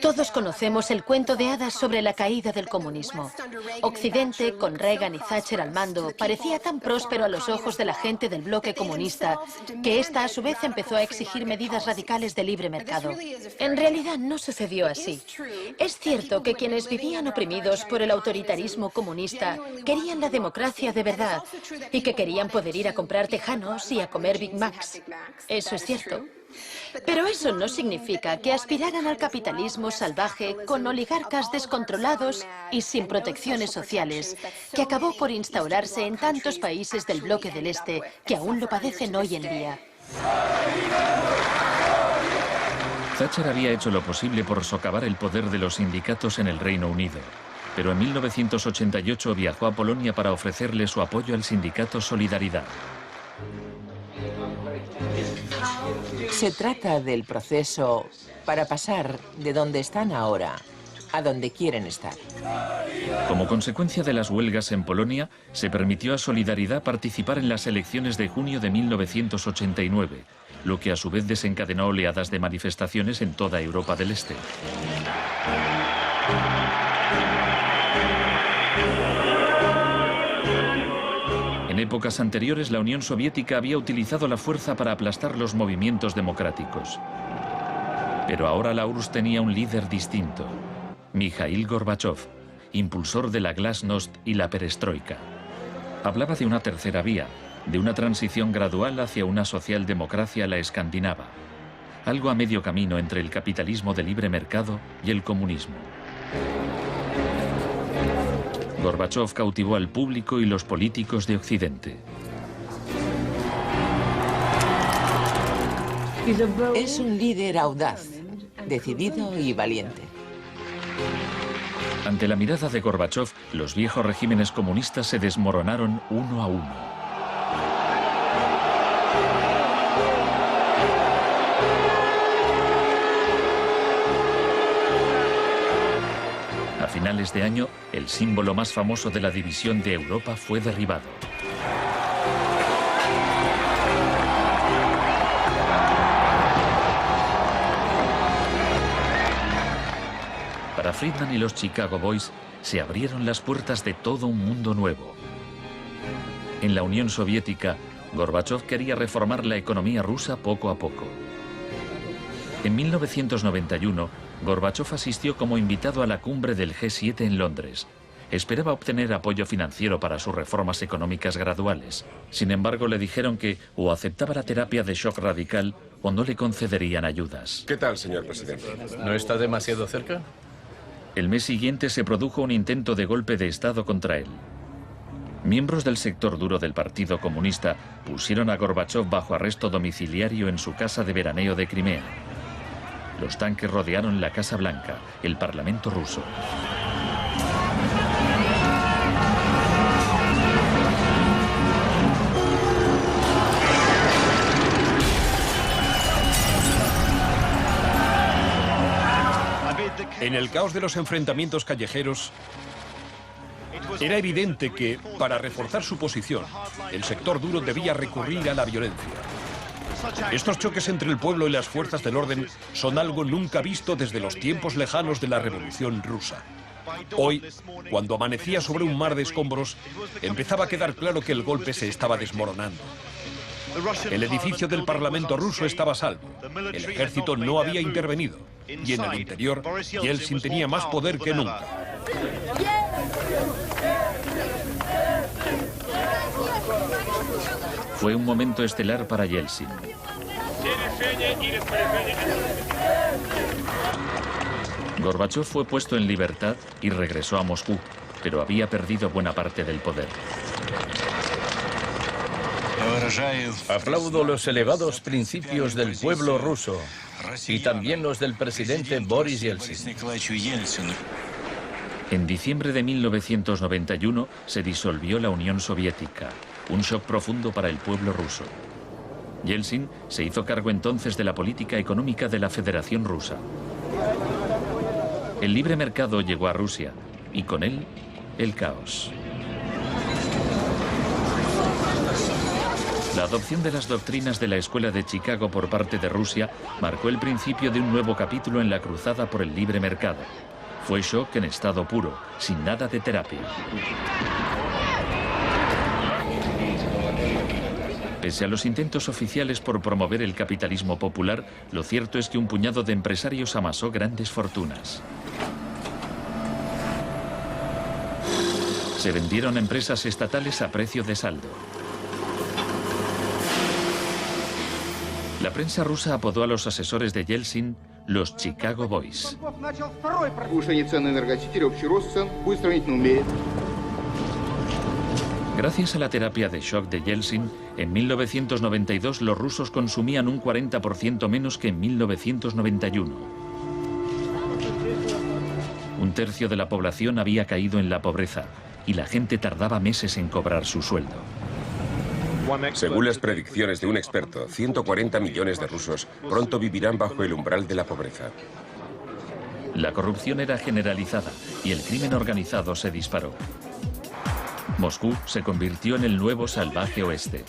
Todos conocemos el cuento de hadas sobre la caída del comunismo. Occidente, con Reagan y Thatcher al mando, parecía tan próspero a los ojos de la gente del bloque comunista que ésta a su vez empezó a exigir medidas radicales de libre mercado. En realidad no sucedió así. Es cierto que quienes vivían oprimidos por el autoritarismo comunista querían la democracia de verdad y que querían poder ir a comprar tejanos y a comer Big Macs. Eso es cierto. Pero eso no significa que aspiraran al capitalismo salvaje con oligarcas descontrolados y sin protecciones sociales, que acabó por instaurarse en tantos países del bloque del Este que aún lo padecen hoy en día. Thatcher había hecho lo posible por socavar el poder de los sindicatos en el Reino Unido, pero en 1988 viajó a Polonia para ofrecerle su apoyo al sindicato Solidaridad. Se trata del proceso para pasar de donde están ahora a donde quieren estar. Como consecuencia de las huelgas en Polonia, se permitió a Solidaridad participar en las elecciones de junio de 1989, lo que a su vez desencadenó oleadas de manifestaciones en toda Europa del Este. En épocas anteriores, la Unión Soviética había utilizado la fuerza para aplastar los movimientos democráticos. Pero ahora la URSS tenía un líder distinto, Mikhail Gorbachov, impulsor de la Glasnost y la Perestroika. Hablaba de una tercera vía, de una transición gradual hacia una socialdemocracia a la escandinava, algo a medio camino entre el capitalismo de libre mercado y el comunismo. Gorbachov cautivó al público y los políticos de Occidente. Es un líder audaz, decidido y valiente. Ante la mirada de Gorbachov, los viejos regímenes comunistas se desmoronaron uno a uno. A finales de año, el símbolo más famoso de la división de Europa fue derribado. Para Friedman y los Chicago Boys, se abrieron las puertas de todo un mundo nuevo. En la Unión Soviética, Gorbachov quería reformar la economía rusa poco a poco. En 1991, Gorbachov asistió como invitado a la cumbre del G7 en Londres. Esperaba obtener apoyo financiero para sus reformas económicas graduales. Sin embargo, le dijeron que o aceptaba la terapia de shock radical o no le concederían ayudas. ¿Qué tal, señor presidente? ¿No está demasiado cerca? El mes siguiente se produjo un intento de golpe de Estado contra él. Miembros del sector duro del Partido Comunista pusieron a Gorbachov bajo arresto domiciliario en su casa de veraneo de Crimea. Los tanques rodearon la Casa Blanca, el Parlamento ruso. En el caos de los enfrentamientos callejeros, era evidente que, para reforzar su posición, el sector duro debía recurrir a la violencia. Estos choques entre el pueblo y las fuerzas del orden son algo nunca visto desde los tiempos lejanos de la Revolución Rusa. Hoy, cuando amanecía sobre un mar de escombros, empezaba a quedar claro que el golpe se estaba desmoronando. El edificio del Parlamento ruso estaba a salvo. El ejército no había intervenido. Y en el interior, Yeltsin tenía más poder que nunca. Fue un momento estelar para Yeltsin. Gorbachov fue puesto en libertad y regresó a Moscú, pero había perdido buena parte del poder. Aplaudo los elevados principios del pueblo ruso y también los del presidente Boris Yeltsin. En diciembre de 1991 se disolvió la Unión Soviética, un shock profundo para el pueblo ruso. Yeltsin se hizo cargo entonces de la política económica de la Federación Rusa. El libre mercado llegó a Rusia y con él el caos. La adopción de las doctrinas de la Escuela de Chicago por parte de Rusia marcó el principio de un nuevo capítulo en la cruzada por el libre mercado. Fue shock en estado puro, sin nada de terapia. Pese a los intentos oficiales por promover el capitalismo popular, lo cierto es que un puñado de empresarios amasó grandes fortunas. Se vendieron empresas estatales a precio de saldo. La prensa rusa apodó a los asesores de Yeltsin los Chicago Boys. Gracias a la terapia de shock de Yeltsin, en 1992 los rusos consumían un 40% menos que en 1991. Un tercio de la población había caído en la pobreza y la gente tardaba meses en cobrar su sueldo. Según las predicciones de un experto, 140 millones de rusos pronto vivirán bajo el umbral de la pobreza. La corrupción era generalizada y el crimen organizado se disparó. Moscú se convirtió en el nuevo salvaje oeste.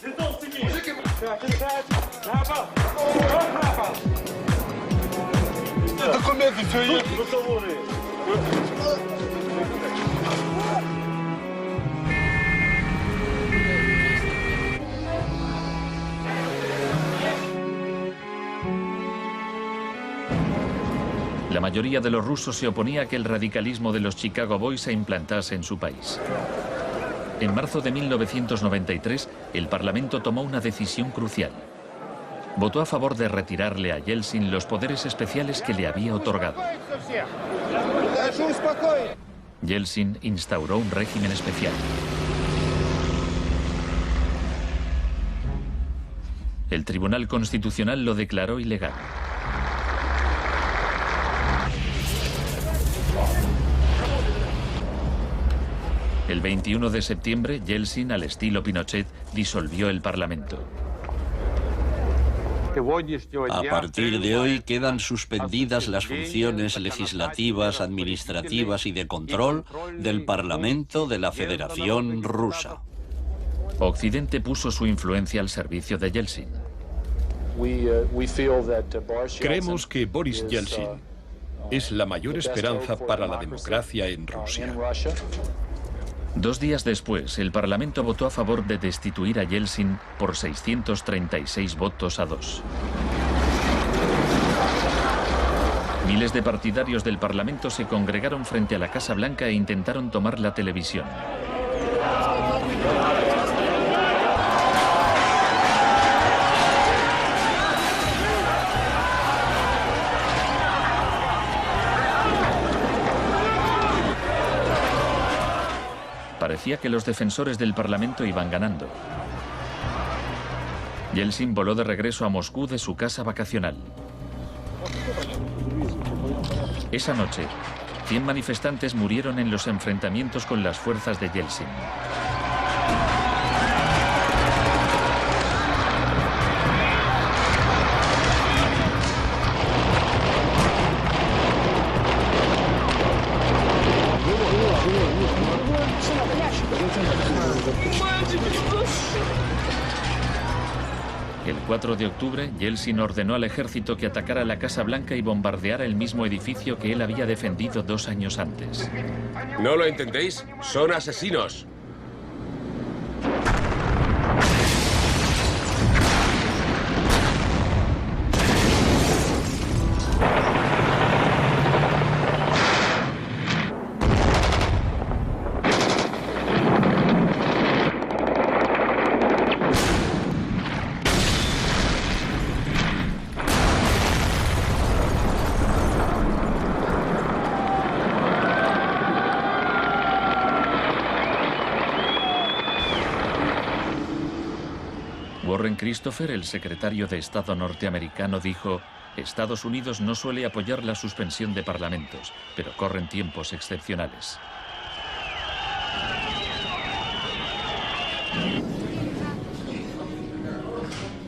La mayoría de los rusos se oponía a que el radicalismo de los Chicago Boys se implantase en su país. En marzo de 1993, el Parlamento tomó una decisión crucial. Votó a favor de retirarle a Yeltsin los poderes especiales que le había otorgado. Yeltsin instauró un régimen especial. El Tribunal Constitucional lo declaró ilegal. El 21 de septiembre, Yeltsin, al estilo Pinochet, disolvió el Parlamento. A partir de hoy quedan suspendidas las funciones legislativas, administrativas y de control del Parlamento de la Federación Rusa. Occidente puso su influencia al servicio de Yeltsin. Creemos que Boris Yeltsin es la mayor esperanza para la democracia en Rusia. 2 días después, el Parlamento votó a favor de destituir a Yeltsin por 636 votos a 2. Miles de partidarios del Parlamento se congregaron frente a la Casa Blanca e intentaron tomar la televisión. Parecía que los defensores del Parlamento iban ganando. Yeltsin voló de regreso a Moscú de su casa vacacional. Esa noche, 100 manifestantes murieron en los enfrentamientos con las fuerzas de Yeltsin. 4 de octubre, Yeltsin ordenó al ejército que atacara la Casa Blanca y bombardeara el mismo edificio que él había defendido 2 años antes. ¿No lo entendéis? ¡Son asesinos! Warren Christopher, el secretario de Estado norteamericano, dijo: Estados Unidos no suele apoyar la suspensión de parlamentos, pero corren tiempos excepcionales.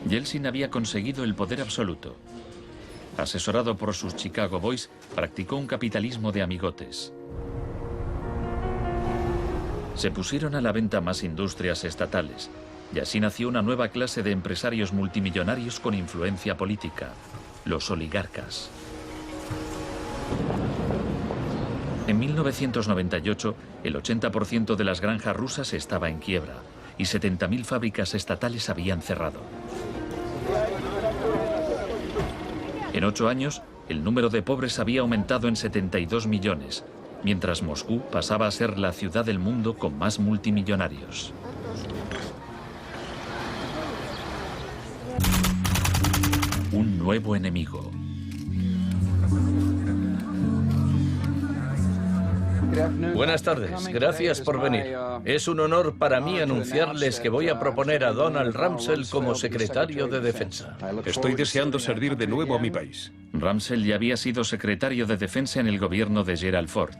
Yeltsin había conseguido el poder absoluto. Asesorado por sus Chicago Boys, practicó un capitalismo de amigotes. Se pusieron a la venta más industrias estatales, y así nació una nueva clase de empresarios multimillonarios con influencia política, los oligarcas. En 1998, el 80% de las granjas rusas estaba en quiebra y 70.000 fábricas estatales habían cerrado. En 8 años, el número de pobres había aumentado en 72 millones, mientras Moscú pasaba a ser la ciudad del mundo con más multimillonarios. Un nuevo enemigo. Buenas tardes, gracias por venir. Es un honor para mí anunciarles que voy a proponer a Donald Rumsfeld como secretario de Defensa. Estoy deseando servir de nuevo a mi país. Rumsfeld ya había sido secretario de Defensa en el gobierno de Gerald Ford.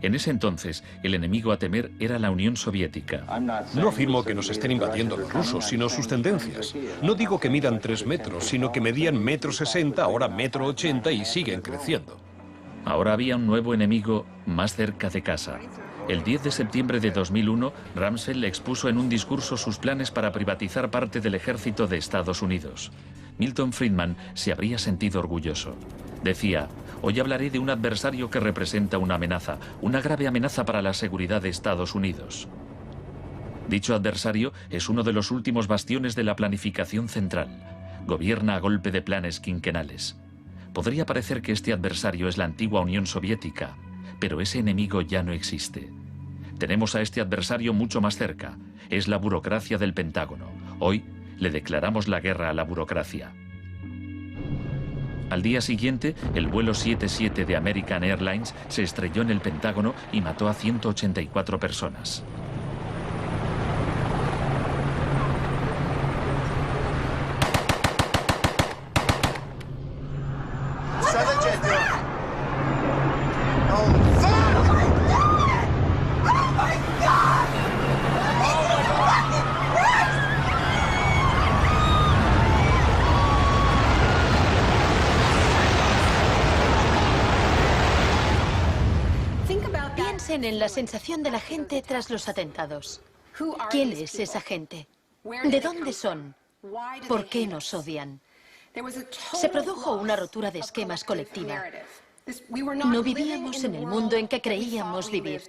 En ese entonces, el enemigo a temer era la Unión Soviética. No afirmo que nos estén invadiendo los rusos, sino sus tendencias. No digo que midan 3 metros, sino que medían 1,60 m, ahora 1,80 m y siguen creciendo. Ahora había un nuevo enemigo más cerca de casa. El 10 de septiembre de 2001, Rumsfeld expuso en un discurso sus planes para privatizar parte del ejército de Estados Unidos. Milton Friedman se habría sentido orgulloso. Decía: hoy hablaré de un adversario que representa una amenaza, una grave amenaza para la seguridad de Estados Unidos. Dicho adversario es uno de los últimos bastiones de la planificación central. Gobierna a golpe de planes quinquenales. Podría parecer que este adversario es la antigua Unión Soviética, pero ese enemigo ya no existe. Tenemos a este adversario mucho más cerca. Es la burocracia del Pentágono. Hoy le declaramos la guerra a la burocracia. Al día siguiente, el vuelo 77 de American Airlines se estrelló en el Pentágono y mató a 184 personas. Piensen en la sensación de la gente tras los atentados. ¿Quién es esa gente? ¿De dónde son? ¿Por qué nos odian? Se produjo una rotura de esquemas colectiva. No vivíamos en el mundo en que creíamos vivir.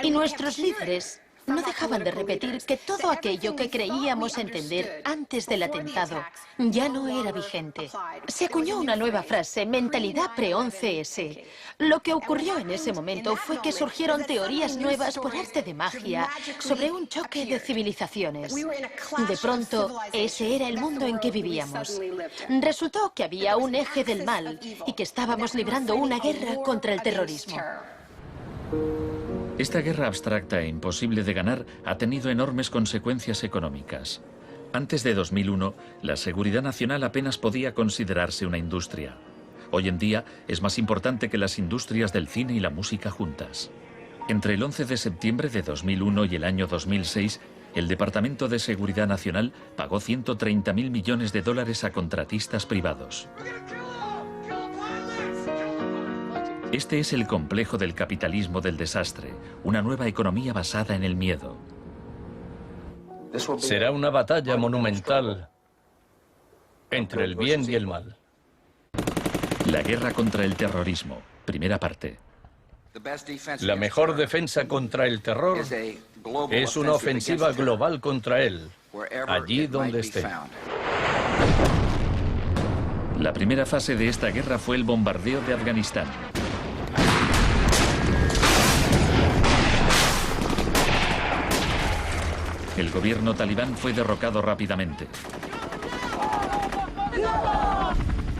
Y nuestros líderes no dejaban de repetir que todo aquello que creíamos entender antes del atentado ya no era vigente. Se acuñó una nueva frase, mentalidad pre-11S. Lo que ocurrió en ese momento fue que surgieron teorías nuevas por arte de magia sobre un choque de civilizaciones. De pronto, ese era el mundo en que vivíamos. Resultó que había un eje del mal y que estábamos librando una guerra contra el terrorismo. Esta guerra abstracta e imposible de ganar ha tenido enormes consecuencias económicas. Antes de 2001, la seguridad nacional apenas podía considerarse una industria. Hoy en día es más importante que las industrias del cine y la música juntas. Entre el 11 de septiembre de 2001 y el año 2006, el Departamento de Seguridad Nacional pagó $130.000 millones a contratistas privados. Este es el complejo del capitalismo del desastre, una nueva economía basada en el miedo. Será una batalla monumental entre el bien y el mal. La guerra contra el terrorismo, primera parte. La mejor defensa contra el terror es una ofensiva global contra él, allí donde esté. La primera fase de esta guerra fue el bombardeo de Afganistán. El gobierno talibán fue derrocado rápidamente.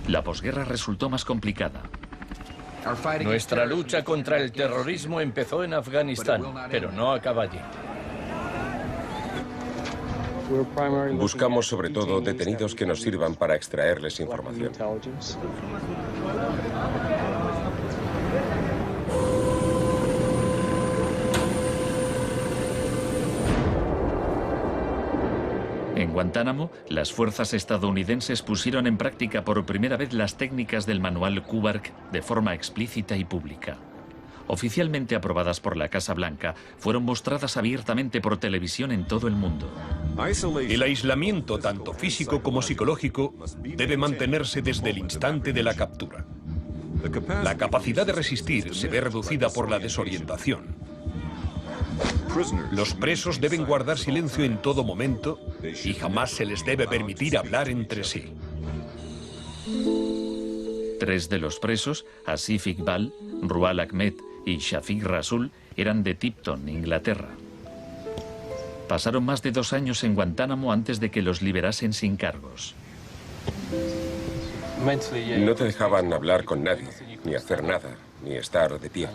La posguerra resultó más complicada. Nuestra lucha contra el terrorismo empezó en Afganistán, pero no acaba allí. Buscamos sobre todo detenidos que nos sirvan para extraerles información. En Guantánamo, las fuerzas estadounidenses pusieron en práctica por primera vez las técnicas del manual Kubark de forma explícita y pública. Oficialmente aprobadas por la Casa Blanca, fueron mostradas abiertamente por televisión en todo el mundo. El aislamiento, tanto físico como psicológico, debe mantenerse desde el instante de la captura. La capacidad de resistir se ve reducida por la desorientación. Los presos deben guardar silencio en todo momento y jamás se les debe permitir hablar entre sí. 3 de los presos, Asif Iqbal, Rual Ahmed y Shafiq Rasul, eran de Tipton, Inglaterra. Pasaron más de 2 años en Guantánamo antes de que los liberasen sin cargos. No te dejaban hablar con nadie, ni hacer nada, ni estar de pie.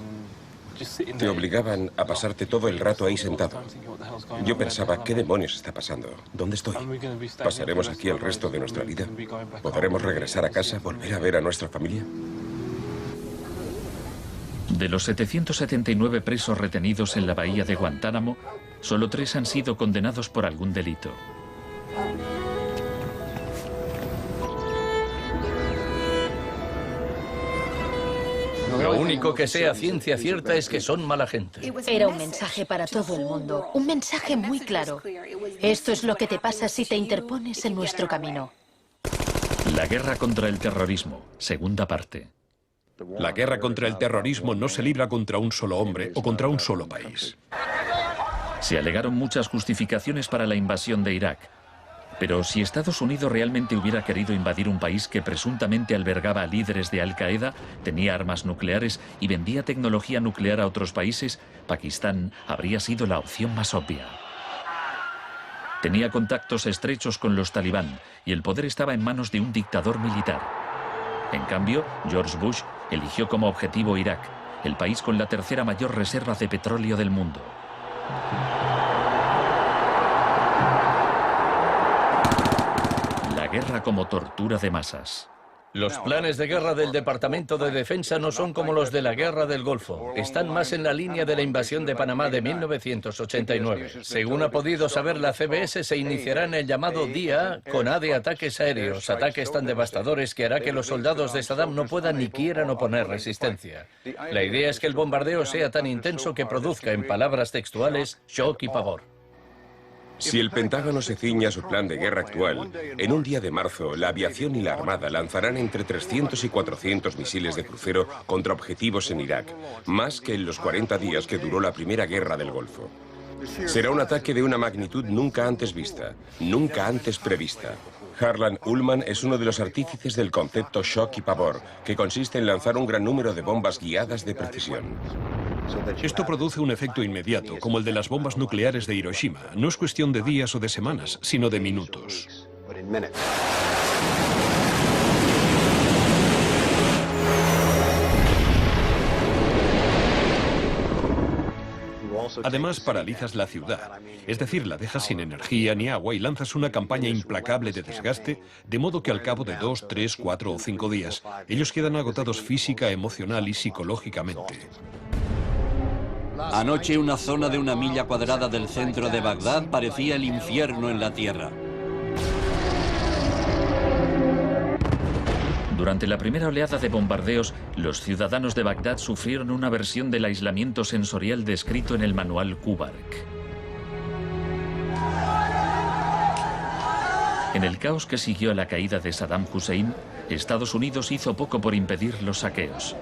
Te obligaban a pasarte todo el rato ahí sentado. Yo pensaba, ¿qué demonios está pasando? ¿Dónde estoy? ¿Pasaremos aquí el resto de nuestra vida? ¿Podremos regresar a casa, volver a ver a nuestra familia? De los 779 presos retenidos en la bahía de Guantánamo, solo 3 han sido condenados por algún delito. Lo único que sé a ciencia cierta es que son mala gente. Era un mensaje para todo el mundo, un mensaje muy claro. Esto es lo que te pasa si te interpones en nuestro camino. La guerra contra el terrorismo, segunda parte. La guerra contra el terrorismo no se libra contra un solo hombre o contra un solo país. Se alegaron muchas justificaciones para la invasión de Irak. Pero si Estados Unidos realmente hubiera querido invadir un país que presuntamente albergaba a líderes de Al-Qaeda, tenía armas nucleares y vendía tecnología nuclear a otros países, Pakistán habría sido la opción más obvia. Tenía contactos estrechos con los talibán y el poder estaba en manos de un dictador militar. En cambio, George Bush eligió como objetivo Irak, el país con la 3ª mayor reserva de petróleo del mundo. La guerra como tortura de masas. Los planes de guerra del Departamento de Defensa no son como los de la Guerra del Golfo. Están más en la línea de la invasión de Panamá de 1989. Según ha podido saber la CBS, se iniciará en el llamado Día A con A de ataques aéreos, ataques tan devastadores que hará que los soldados de Saddam no puedan ni quieran oponer resistencia. La idea es que el bombardeo sea tan intenso que produzca, en palabras textuales, shock y pavor. Si el Pentágono se ciña a su plan de guerra actual, en un día de marzo, la aviación y la armada lanzarán entre 300 y 400 misiles de crucero contra objetivos en Irak, más que en los 40 días que duró la primera guerra del Golfo. Será un ataque de una magnitud nunca antes vista, nunca antes prevista. Harlan Ullman es uno de los artífices del concepto shock y pavor, que consiste en lanzar un gran número de bombas guiadas de precisión. Esto produce un efecto inmediato, como el de las bombas nucleares de Hiroshima. No es cuestión de días o de semanas, sino de minutos. Además, paralizas la ciudad, es decir, la dejas sin energía ni agua y lanzas una campaña implacable de desgaste, de modo que al cabo de 2, 3, 4 o 5 días, ellos quedan agotados física, emocional y psicológicamente. Anoche una zona de 1 milla cuadrada del centro de Bagdad parecía el infierno en la tierra. Durante la primera oleada de bombardeos, los ciudadanos de Bagdad sufrieron una versión del aislamiento sensorial descrito en el manual Kubark. En el caos que siguió a la caída de Saddam Hussein, Estados Unidos hizo poco por impedir los saqueos.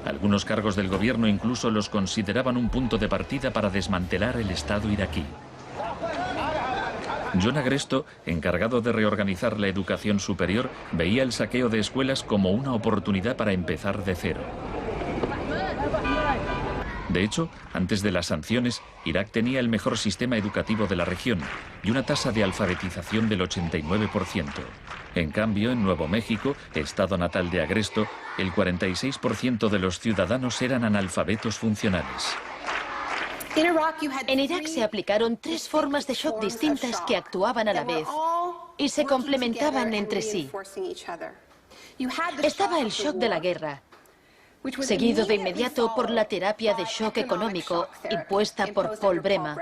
Algunos cargos del gobierno incluso los consideraban un punto de partida para desmantelar el Estado iraquí. John Agresto, encargado de reorganizar la educación superior, veía el saqueo de escuelas como una oportunidad para empezar de cero. De hecho, antes de las sanciones, Irak tenía el mejor sistema educativo de la región y una tasa de alfabetización del 89%. En cambio, en Nuevo México, estado natal de Agresto, el 46% de los ciudadanos eran analfabetos funcionales. En Irak se aplicaron 3 formas de shock distintas que actuaban a la vez y se complementaban entre sí. Estaba el shock de la guerra, seguido de inmediato por la terapia de shock económico impuesta por Paul Bremer.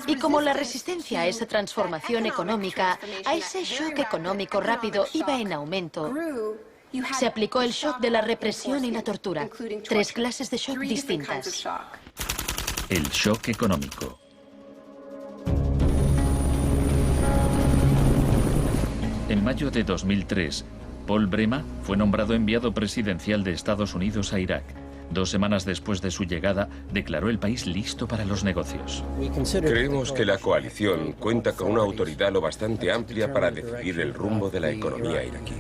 Y como la resistencia a esa transformación económica, a ese shock económico rápido iba en aumento, se aplicó el shock de la represión y la tortura. 3 clases de shock distintas. El shock económico. En mayo de 2003, Paul Bremer fue nombrado enviado presidencial de Estados Unidos a Irak. 2 semanas después de su llegada, declaró el país listo para los negocios. Creemos que la coalición cuenta con una autoridad lo bastante amplia para decidir el rumbo de la economía iraquí.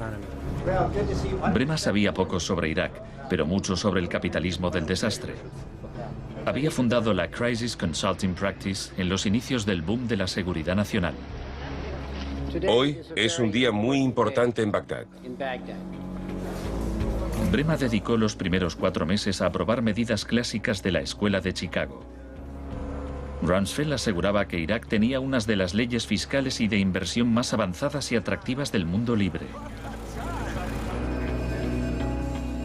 Bremer sabía poco sobre Irak, pero mucho sobre el capitalismo del desastre. Había fundado la Crisis Consulting Practice en los inicios del boom de la seguridad nacional. Hoy es un día muy importante en Bagdad. Bremer dedicó los primeros 4 meses a aprobar medidas clásicas de la Escuela de Chicago. Rumsfeld aseguraba que Irak tenía unas de las leyes fiscales y de inversión más avanzadas y atractivas del mundo libre.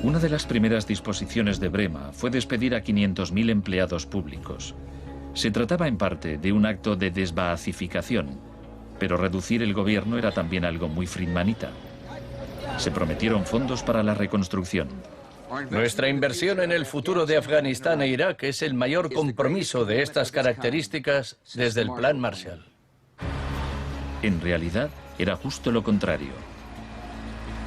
Una de las primeras disposiciones de Bremer fue despedir a 500.000 empleados públicos. Se trataba en parte de un acto de desbaazificación, pero reducir el gobierno era también algo muy friedmanita. Se prometieron fondos para la reconstrucción. Nuestra inversión en el futuro de Afganistán e Irak es el mayor compromiso de estas características desde el Plan Marshall. En realidad, era justo lo contrario.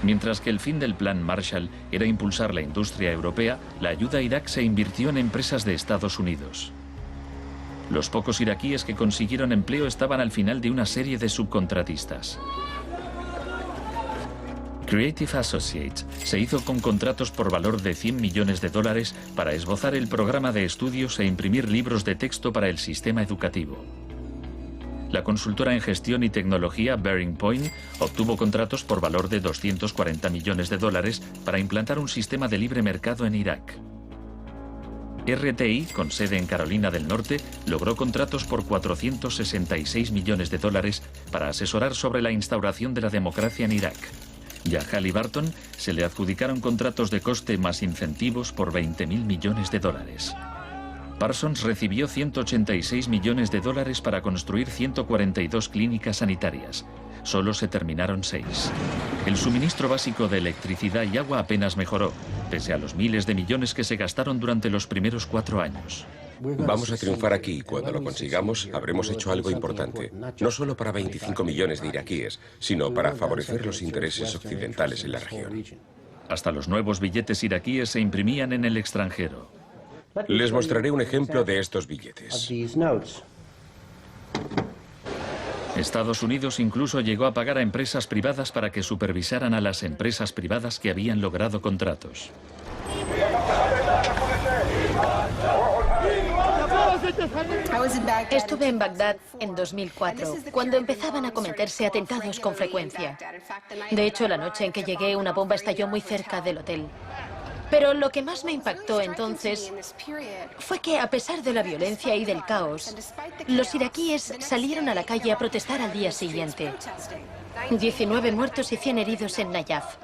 Mientras que el fin del Plan Marshall era impulsar la industria europea, la ayuda a Irak se invirtió en empresas de Estados Unidos. Los pocos iraquíes que consiguieron empleo estaban al final de una serie de subcontratistas. Creative Associates se hizo con contratos por valor de $100 millones para esbozar el programa de estudios e imprimir libros de texto para el sistema educativo. La consultora en gestión y tecnología Bearing Point obtuvo contratos por valor de $240 millones para implantar un sistema de libre mercado en Irak. RTI, con sede en Carolina del Norte, logró contratos por $466 millones para asesorar sobre la instauración de la democracia en Irak. Y a Halliburton se le adjudicaron contratos de coste más incentivos por $20.000 millones. Parsons recibió $186 millones para construir 142 clínicas sanitarias. Solo se terminaron 6. El suministro básico de electricidad y agua apenas mejoró, pese a los miles de millones que se gastaron durante los primeros 4 años. Vamos a triunfar aquí y cuando lo consigamos habremos hecho algo importante, no solo para 25 millones de iraquíes, sino para favorecer los intereses occidentales en la región. Hasta los nuevos billetes iraquíes se imprimían en el extranjero. Les mostraré un ejemplo de estos billetes. Estados Unidos incluso llegó a pagar a empresas privadas para que supervisaran a las empresas privadas que habían logrado contratos. Estuve en Bagdad en 2004, cuando empezaban a cometerse atentados con frecuencia. De hecho, la noche en que llegué, una bomba estalló muy cerca del hotel. Pero lo que más me impactó entonces fue que, a pesar de la violencia y del caos, los iraquíes salieron a la calle a protestar al día siguiente. 19 muertos y 100 heridos en Nayaf.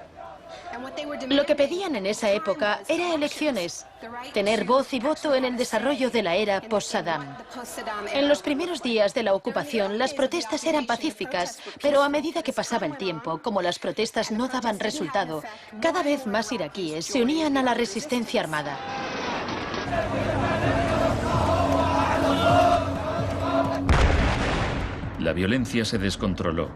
Lo que pedían en esa época era elecciones, tener voz y voto en el desarrollo de la era post-Saddam. En los primeros días de la ocupación, las protestas eran pacíficas, pero a medida que pasaba el tiempo, como las protestas no daban resultado, cada vez más iraquíes se unían a la resistencia armada. La violencia se descontroló.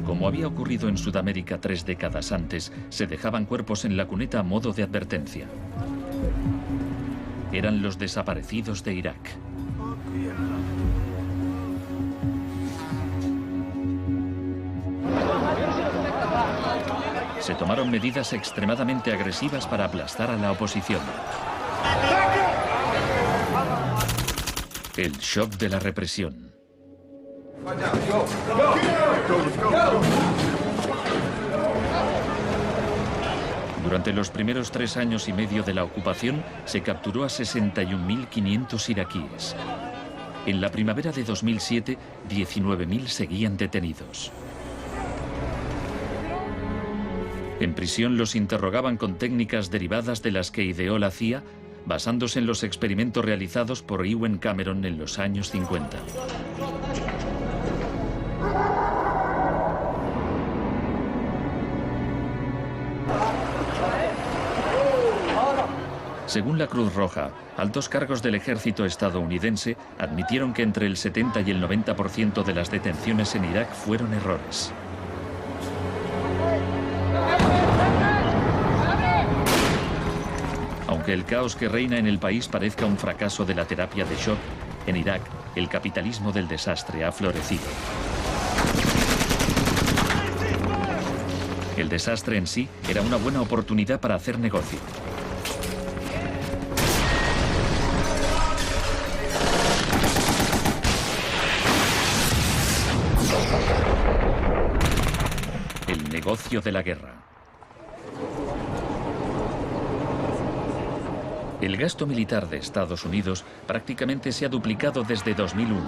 Como había ocurrido en Sudamérica 3 décadas antes, se dejaban cuerpos en la cuneta a modo de advertencia. Eran los desaparecidos de Irak. Se tomaron medidas extremadamente agresivas para aplastar a la oposición. El shock de la represión. Durante los primeros 3 años y medio de la ocupación, se capturó a 61.500 iraquíes. En la primavera de 2007, 19.000 seguían detenidos. En prisión los interrogaban con técnicas derivadas de las que ideó la CIA, basándose en los experimentos realizados por Ewen Cameron en los años 50. Según la Cruz Roja, altos cargos del ejército estadounidense admitieron que entre el 70 y el 90% de las detenciones en Irak fueron errores. Aunque el caos que reina en el país parezca un fracaso de la terapia de shock, en Irak el capitalismo del desastre ha florecido. El desastre en sí era una buena oportunidad para hacer negocio. El negocio de la guerra. El gasto militar de Estados Unidos prácticamente se ha duplicado desde 2001.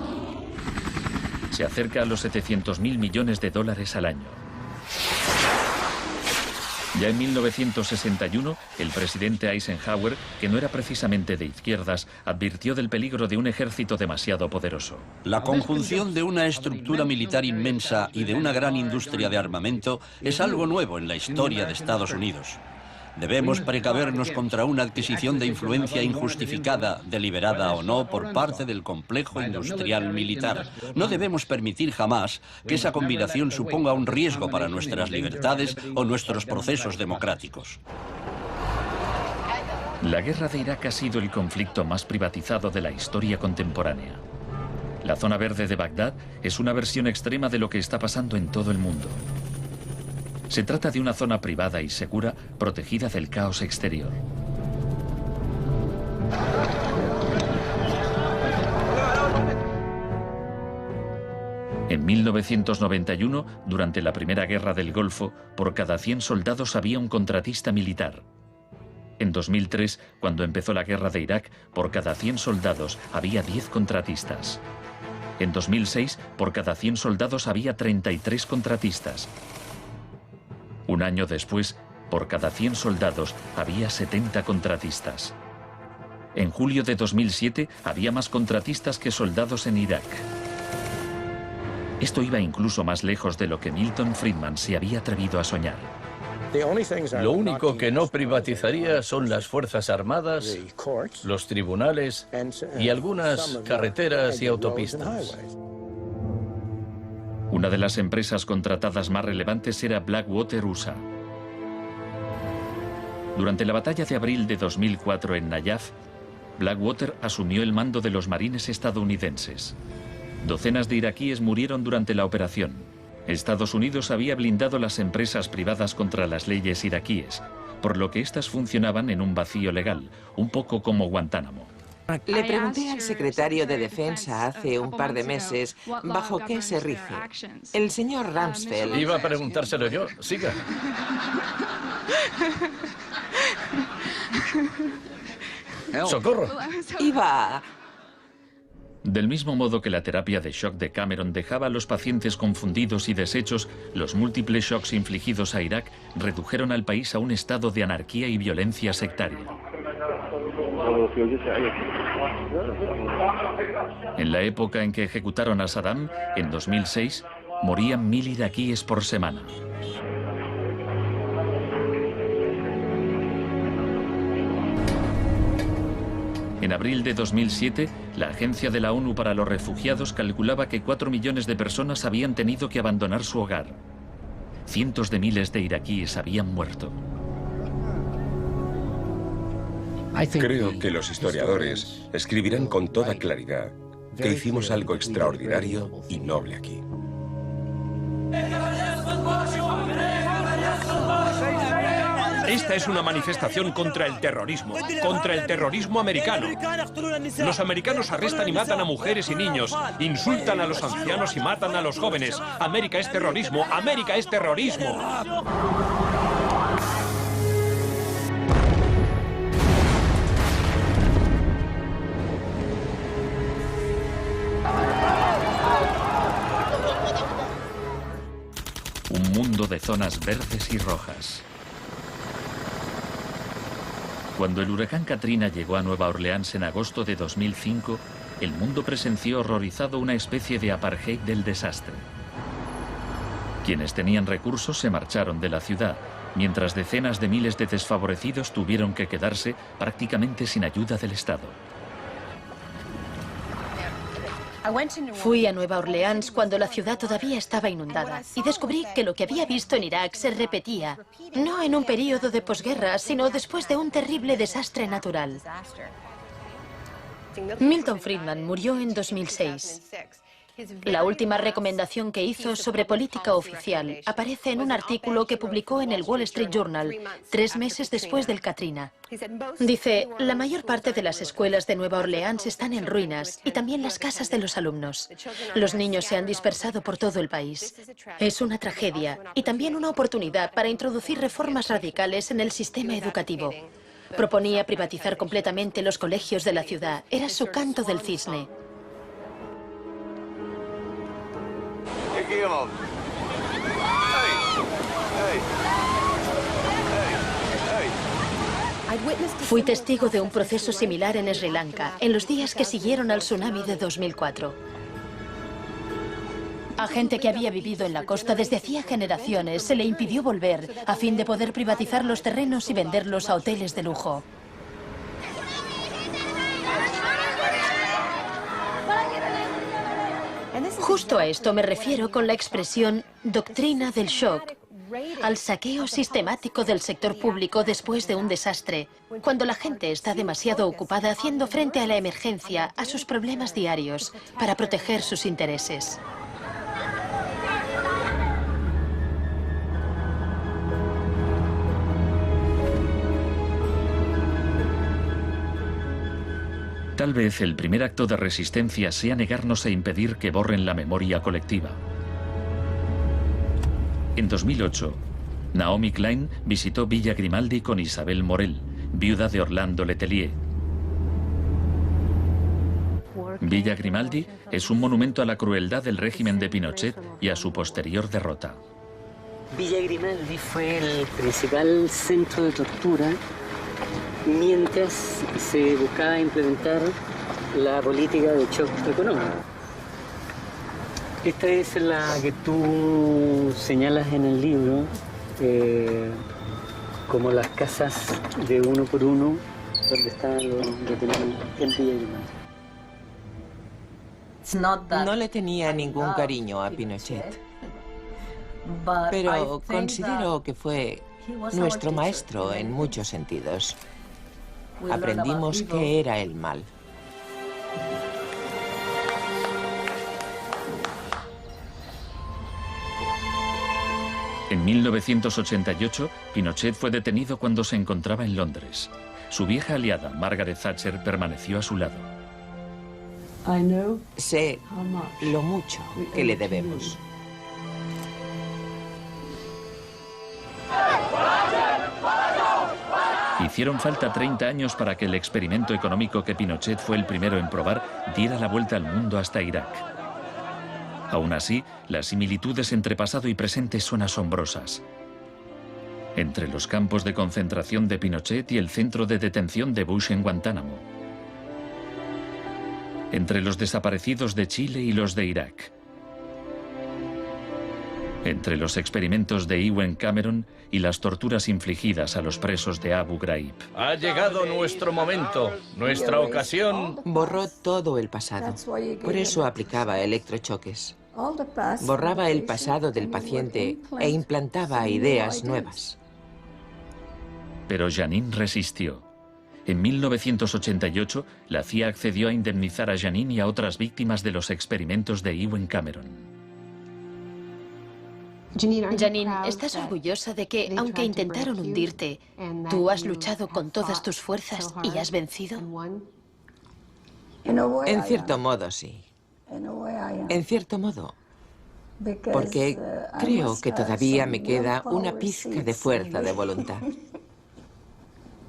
Se acerca a los 700.000 millones de dólares al año. Ya en 1961, el presidente Eisenhower, que no era precisamente de izquierdas, advirtió del peligro de un ejército demasiado poderoso. La conjunción de una estructura militar inmensa y de una gran industria de armamento es algo nuevo en la historia de Estados Unidos. Debemos precavernos contra una adquisición de influencia injustificada, deliberada o no, por parte del complejo industrial militar. No debemos permitir jamás que esa combinación suponga un riesgo para nuestras libertades o nuestros procesos democráticos. La guerra de Irak ha sido el conflicto más privatizado de la historia contemporánea. La zona verde de Bagdad es una versión extrema de lo que está pasando en todo el mundo. Se trata de una zona privada y segura, protegida del caos exterior. En 1991, durante la Primera Guerra del Golfo, por cada 100 soldados había un contratista militar. En 2003, cuando empezó la guerra de Irak, por cada 100 soldados había 10 contratistas. En 2006, por cada 100 soldados había 33 contratistas. Un año después, por cada 100 soldados había 70 contratistas. En julio de 2007 había más contratistas que soldados en Irak. Esto iba incluso más lejos de lo que Milton Friedman se había atrevido a soñar. Lo único que no privatizaría son las Fuerzas Armadas, los tribunales y algunas carreteras y autopistas. Una de las empresas contratadas más relevantes era Blackwater USA. Durante la batalla de abril de 2004 en Nayaf, Blackwater asumió el mando de los marines estadounidenses. Docenas de iraquíes murieron durante la operación. Estados Unidos había blindado las empresas privadas contra las leyes iraquíes, por lo que éstas funcionaban en un vacío legal, un poco como Guantánamo. Le pregunté al secretario de Defensa hace un par de meses bajo qué se rige. El señor Rumsfeld... Iba a preguntárselo yo. Siga. ¡Socorro! Iba... Del mismo modo que la terapia de shock de Cameron dejaba a los pacientes confundidos y deshechos, los múltiples shocks infligidos a Irak redujeron al país a un estado de anarquía y violencia sectaria. En la época en que ejecutaron a Saddam, en 2006, morían 1000 iraquíes por semana. En abril de 2007, la Agencia de la ONU para los Refugiados calculaba que 4 millones de personas habían tenido que abandonar su hogar. Cientos de miles de iraquíes habían muerto. Creo que los historiadores escribirán con toda claridad que hicimos algo extraordinario y noble aquí. Esta es una manifestación contra el terrorismo americano. Los americanos arrestan y matan a mujeres y niños, insultan a los ancianos y matan a los jóvenes. América es terrorismo, América es terrorismo. Un mundo de zonas verdes y rojas. Cuando el huracán Katrina llegó a Nueva Orleans en agosto de 2005, el mundo presenció horrorizado una especie de apartheid del desastre. Quienes tenían recursos se marcharon de la ciudad, mientras decenas de miles de desfavorecidos tuvieron que quedarse prácticamente sin ayuda del Estado. Fui a Nueva Orleans cuando la ciudad todavía estaba inundada y descubrí que lo que había visto en Irak se repetía, no en un periodo de posguerra, sino después de un terrible desastre natural. Milton Friedman murió en 2006. La última recomendación que hizo sobre política oficial aparece en un artículo que publicó en el Wall Street Journal 3 meses después del Katrina. Dice, la mayor parte de las escuelas de Nueva Orleans están en ruinas y también las casas de los alumnos. Los niños se han dispersado por todo el país. Es una tragedia y también una oportunidad para introducir reformas radicales en el sistema educativo. Proponía privatizar completamente los colegios de la ciudad. Era su canto del cisne. Fui testigo de un proceso similar en Sri Lanka, en los días que siguieron al tsunami de 2004. A gente que había vivido en la costa desde hacía generaciones se le impidió volver a fin de poder privatizar los terrenos y venderlos a hoteles de lujo. Justo a esto me refiero con la expresión doctrina del shock, al saqueo sistemático del sector público después de un desastre, cuando la gente está demasiado ocupada haciendo frente a la emergencia, a sus problemas diarios, para proteger sus intereses. Tal vez el primer acto de resistencia sea negarnos a impedir que borren la memoria colectiva. En 2008, Naomi Klein visitó Villa Grimaldi con Isabel Morel, viuda de Orlando Letelier. Villa Grimaldi es un monumento a la crueldad del régimen de Pinochet y a su posterior derrota. Villa Grimaldi fue el principal centro de tortura mientras se buscaba implementar la política de shock económico. Esta es la que tú señalas en el libro como las casas de uno por uno donde estaban los detenidos en Villa Grimaldi. No le tenía ningún cariño a Pinochet, pero considero que fue nuestro maestro en muchos sentidos. Aprendimos qué era el mal. En 1988, Pinochet fue detenido cuando se encontraba en Londres. Su vieja aliada, Margaret Thatcher, permaneció a su lado. Sé lo mucho que le debemos. Hicieron falta 30 años para que el experimento económico que Pinochet fue el primero en probar diera la vuelta al mundo hasta Irak. Aún así, las similitudes entre pasado y presente son asombrosas. Entre los campos de concentración de Pinochet y el centro de detención de Bush en Guantánamo. entre los desaparecidos de Chile y los de Irak, entre los experimentos de Ewen Cameron y las torturas infligidas a los presos de Abu Ghraib. Ha llegado nuestro momento, nuestra ocasión. Borró todo el pasado. Por eso aplicaba electrochoques. Borraba el pasado del paciente e implantaba ideas nuevas. Pero Janine resistió. En 1988, la CIA accedió a indemnizar a Janine y a otras víctimas de los experimentos de Ewen Cameron. Janine, ¿estás orgullosa de que, aunque intentaron hundirte, tú has luchado con todas tus fuerzas y has vencido? En cierto modo, sí. En cierto modo. Porque creo que todavía me queda una pizca de fuerza de voluntad.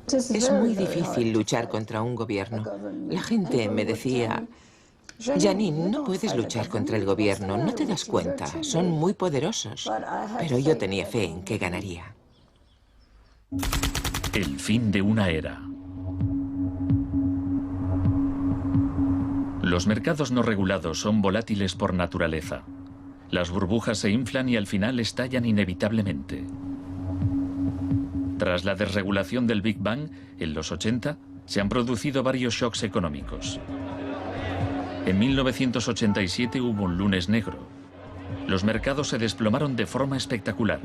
Es muy difícil luchar contra un gobierno. La gente me decía: Janine, no puedes luchar contra el gobierno, no te das cuenta, son muy poderosos. Pero yo tenía fe en que ganaría. El fin de una era. Los mercados no regulados son volátiles por naturaleza. Las burbujas se inflan y al final estallan inevitablemente. Tras la desregulación del Big Bang, en los 80, se han producido varios shocks económicos. En 1987 hubo un lunes negro. Los mercados se desplomaron de forma espectacular.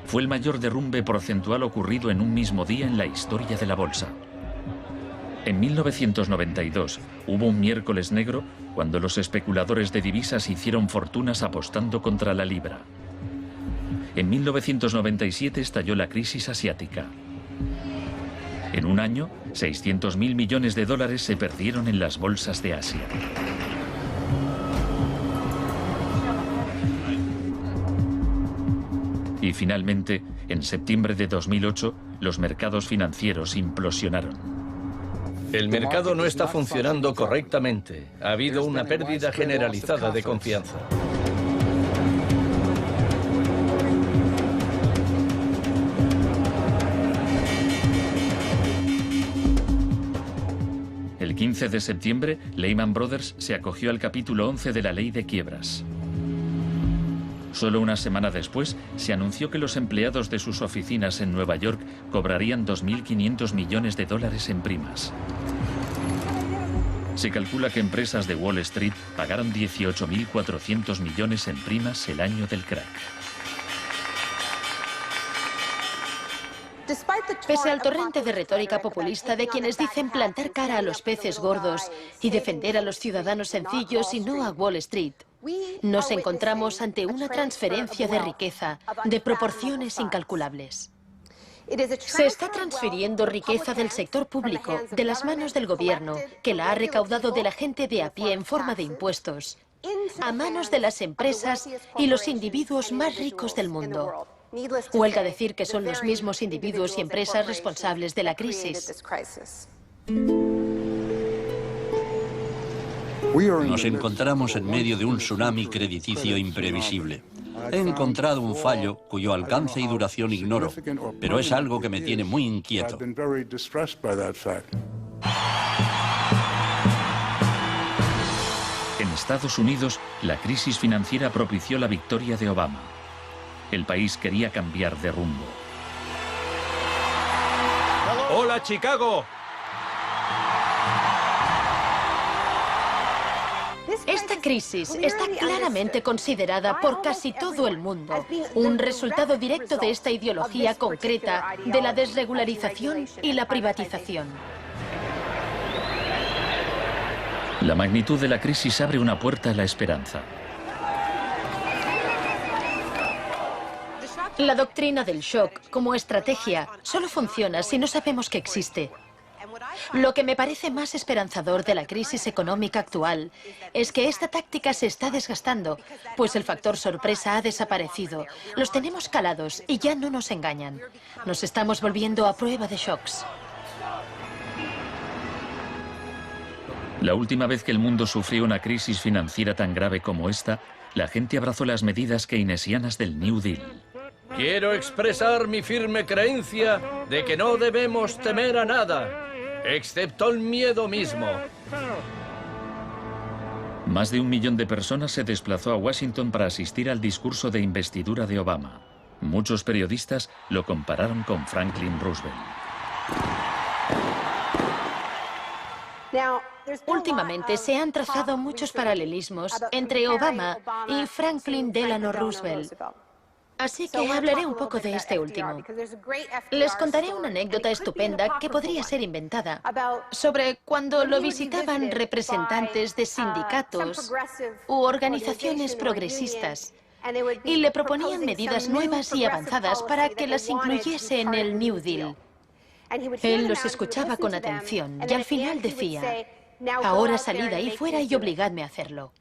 Fue el mayor derrumbe porcentual ocurrido en un mismo día en la historia de la bolsa. En 1992 hubo un miércoles negro cuando los especuladores de divisas hicieron fortunas apostando contra la libra. En 1997 estalló la crisis asiática. En un año, 600.000 millones de dólares se perdieron en las bolsas de Asia. Y finalmente, en septiembre de 2008, los mercados financieros implosionaron. El mercado no está funcionando correctamente. Ha habido una pérdida generalizada de confianza. El 15 de septiembre, Lehman Brothers se acogió al capítulo 11 de la Ley de Quiebras. Solo una semana después, se anunció que los empleados de sus oficinas en Nueva York cobrarían 2.500 millones de dólares en primas. Se calcula que empresas de Wall Street pagaron 18.400 millones en primas el año del crack. Pese al torrente de retórica populista de quienes dicen plantar cara a los peces gordos y defender a los ciudadanos sencillos y no a Wall Street, nos encontramos ante una transferencia de riqueza de proporciones incalculables. Se está transfiriendo riqueza del sector público, de las manos del gobierno, que la ha recaudado de la gente de a pie en forma de impuestos, a manos de las empresas y los individuos más ricos del mundo. Huelga decir que son los mismos individuos y empresas responsables de la crisis. Nos encontramos en medio de un tsunami crediticio imprevisible. He encontrado un fallo cuyo alcance y duración ignoro, pero es algo que me tiene muy inquieto. En Estados Unidos, la crisis financiera propició la victoria de Obama. El país quería cambiar de rumbo. ¡Hola, Chicago! Esta crisis está claramente considerada por casi todo el mundo un resultado directo de esta ideología concreta de la desregularización y la privatización. La magnitud de la crisis abre una puerta a la esperanza. La doctrina del shock, como estrategia, solo funciona si no sabemos que existe. Lo que me parece más esperanzador de la crisis económica actual es que esta táctica se está desgastando, pues el factor sorpresa ha desaparecido. Los tenemos calados y ya no nos engañan. Nos estamos volviendo a prueba de shocks. La última vez que el mundo sufrió una crisis financiera tan grave como esta, la gente abrazó las medidas keynesianas del New Deal. Quiero expresar mi firme creencia de que no debemos temer a nada, excepto el miedo mismo. Más de 1 millón de personas se desplazó a Washington para asistir al discurso de investidura de Obama. Muchos periodistas lo compararon con Franklin Roosevelt. Últimamente se han trazado muchos paralelismos entre Obama y Franklin Delano Roosevelt. Así que hablaré un poco de este último. Les contaré una anécdota estupenda que podría ser inventada sobre cuando lo visitaban representantes de sindicatos u organizaciones progresistas y le proponían medidas nuevas y avanzadas para que las incluyese en el New Deal. Él los escuchaba con atención y al final decía: ahora salid ahí fuera y obligadme a hacerlo.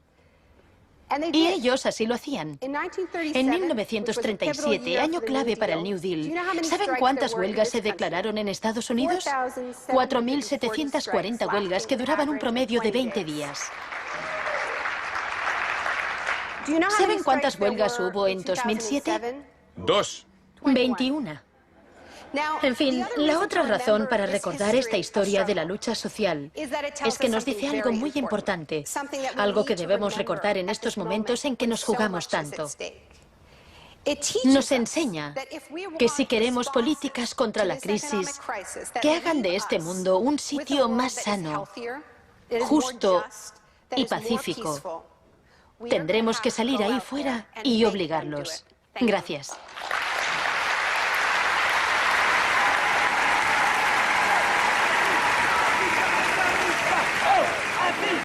Y ellos así lo hacían. En 1937, año clave para el New Deal, ¿saben cuántas huelgas se declararon en Estados Unidos? 4.740 huelgas que duraban un promedio de 20 días. ¿Saben cuántas huelgas hubo en 2007? 2. 21. En fin, la otra razón para recordar esta historia de la lucha social es que nos dice algo muy importante, algo que debemos recordar en estos momentos en que nos jugamos tanto. Nos enseña que si queremos políticas contra la crisis que hagan de este mundo un sitio más sano, justo y pacífico, tendremos que salir ahí fuera y obligarlos. Gracias.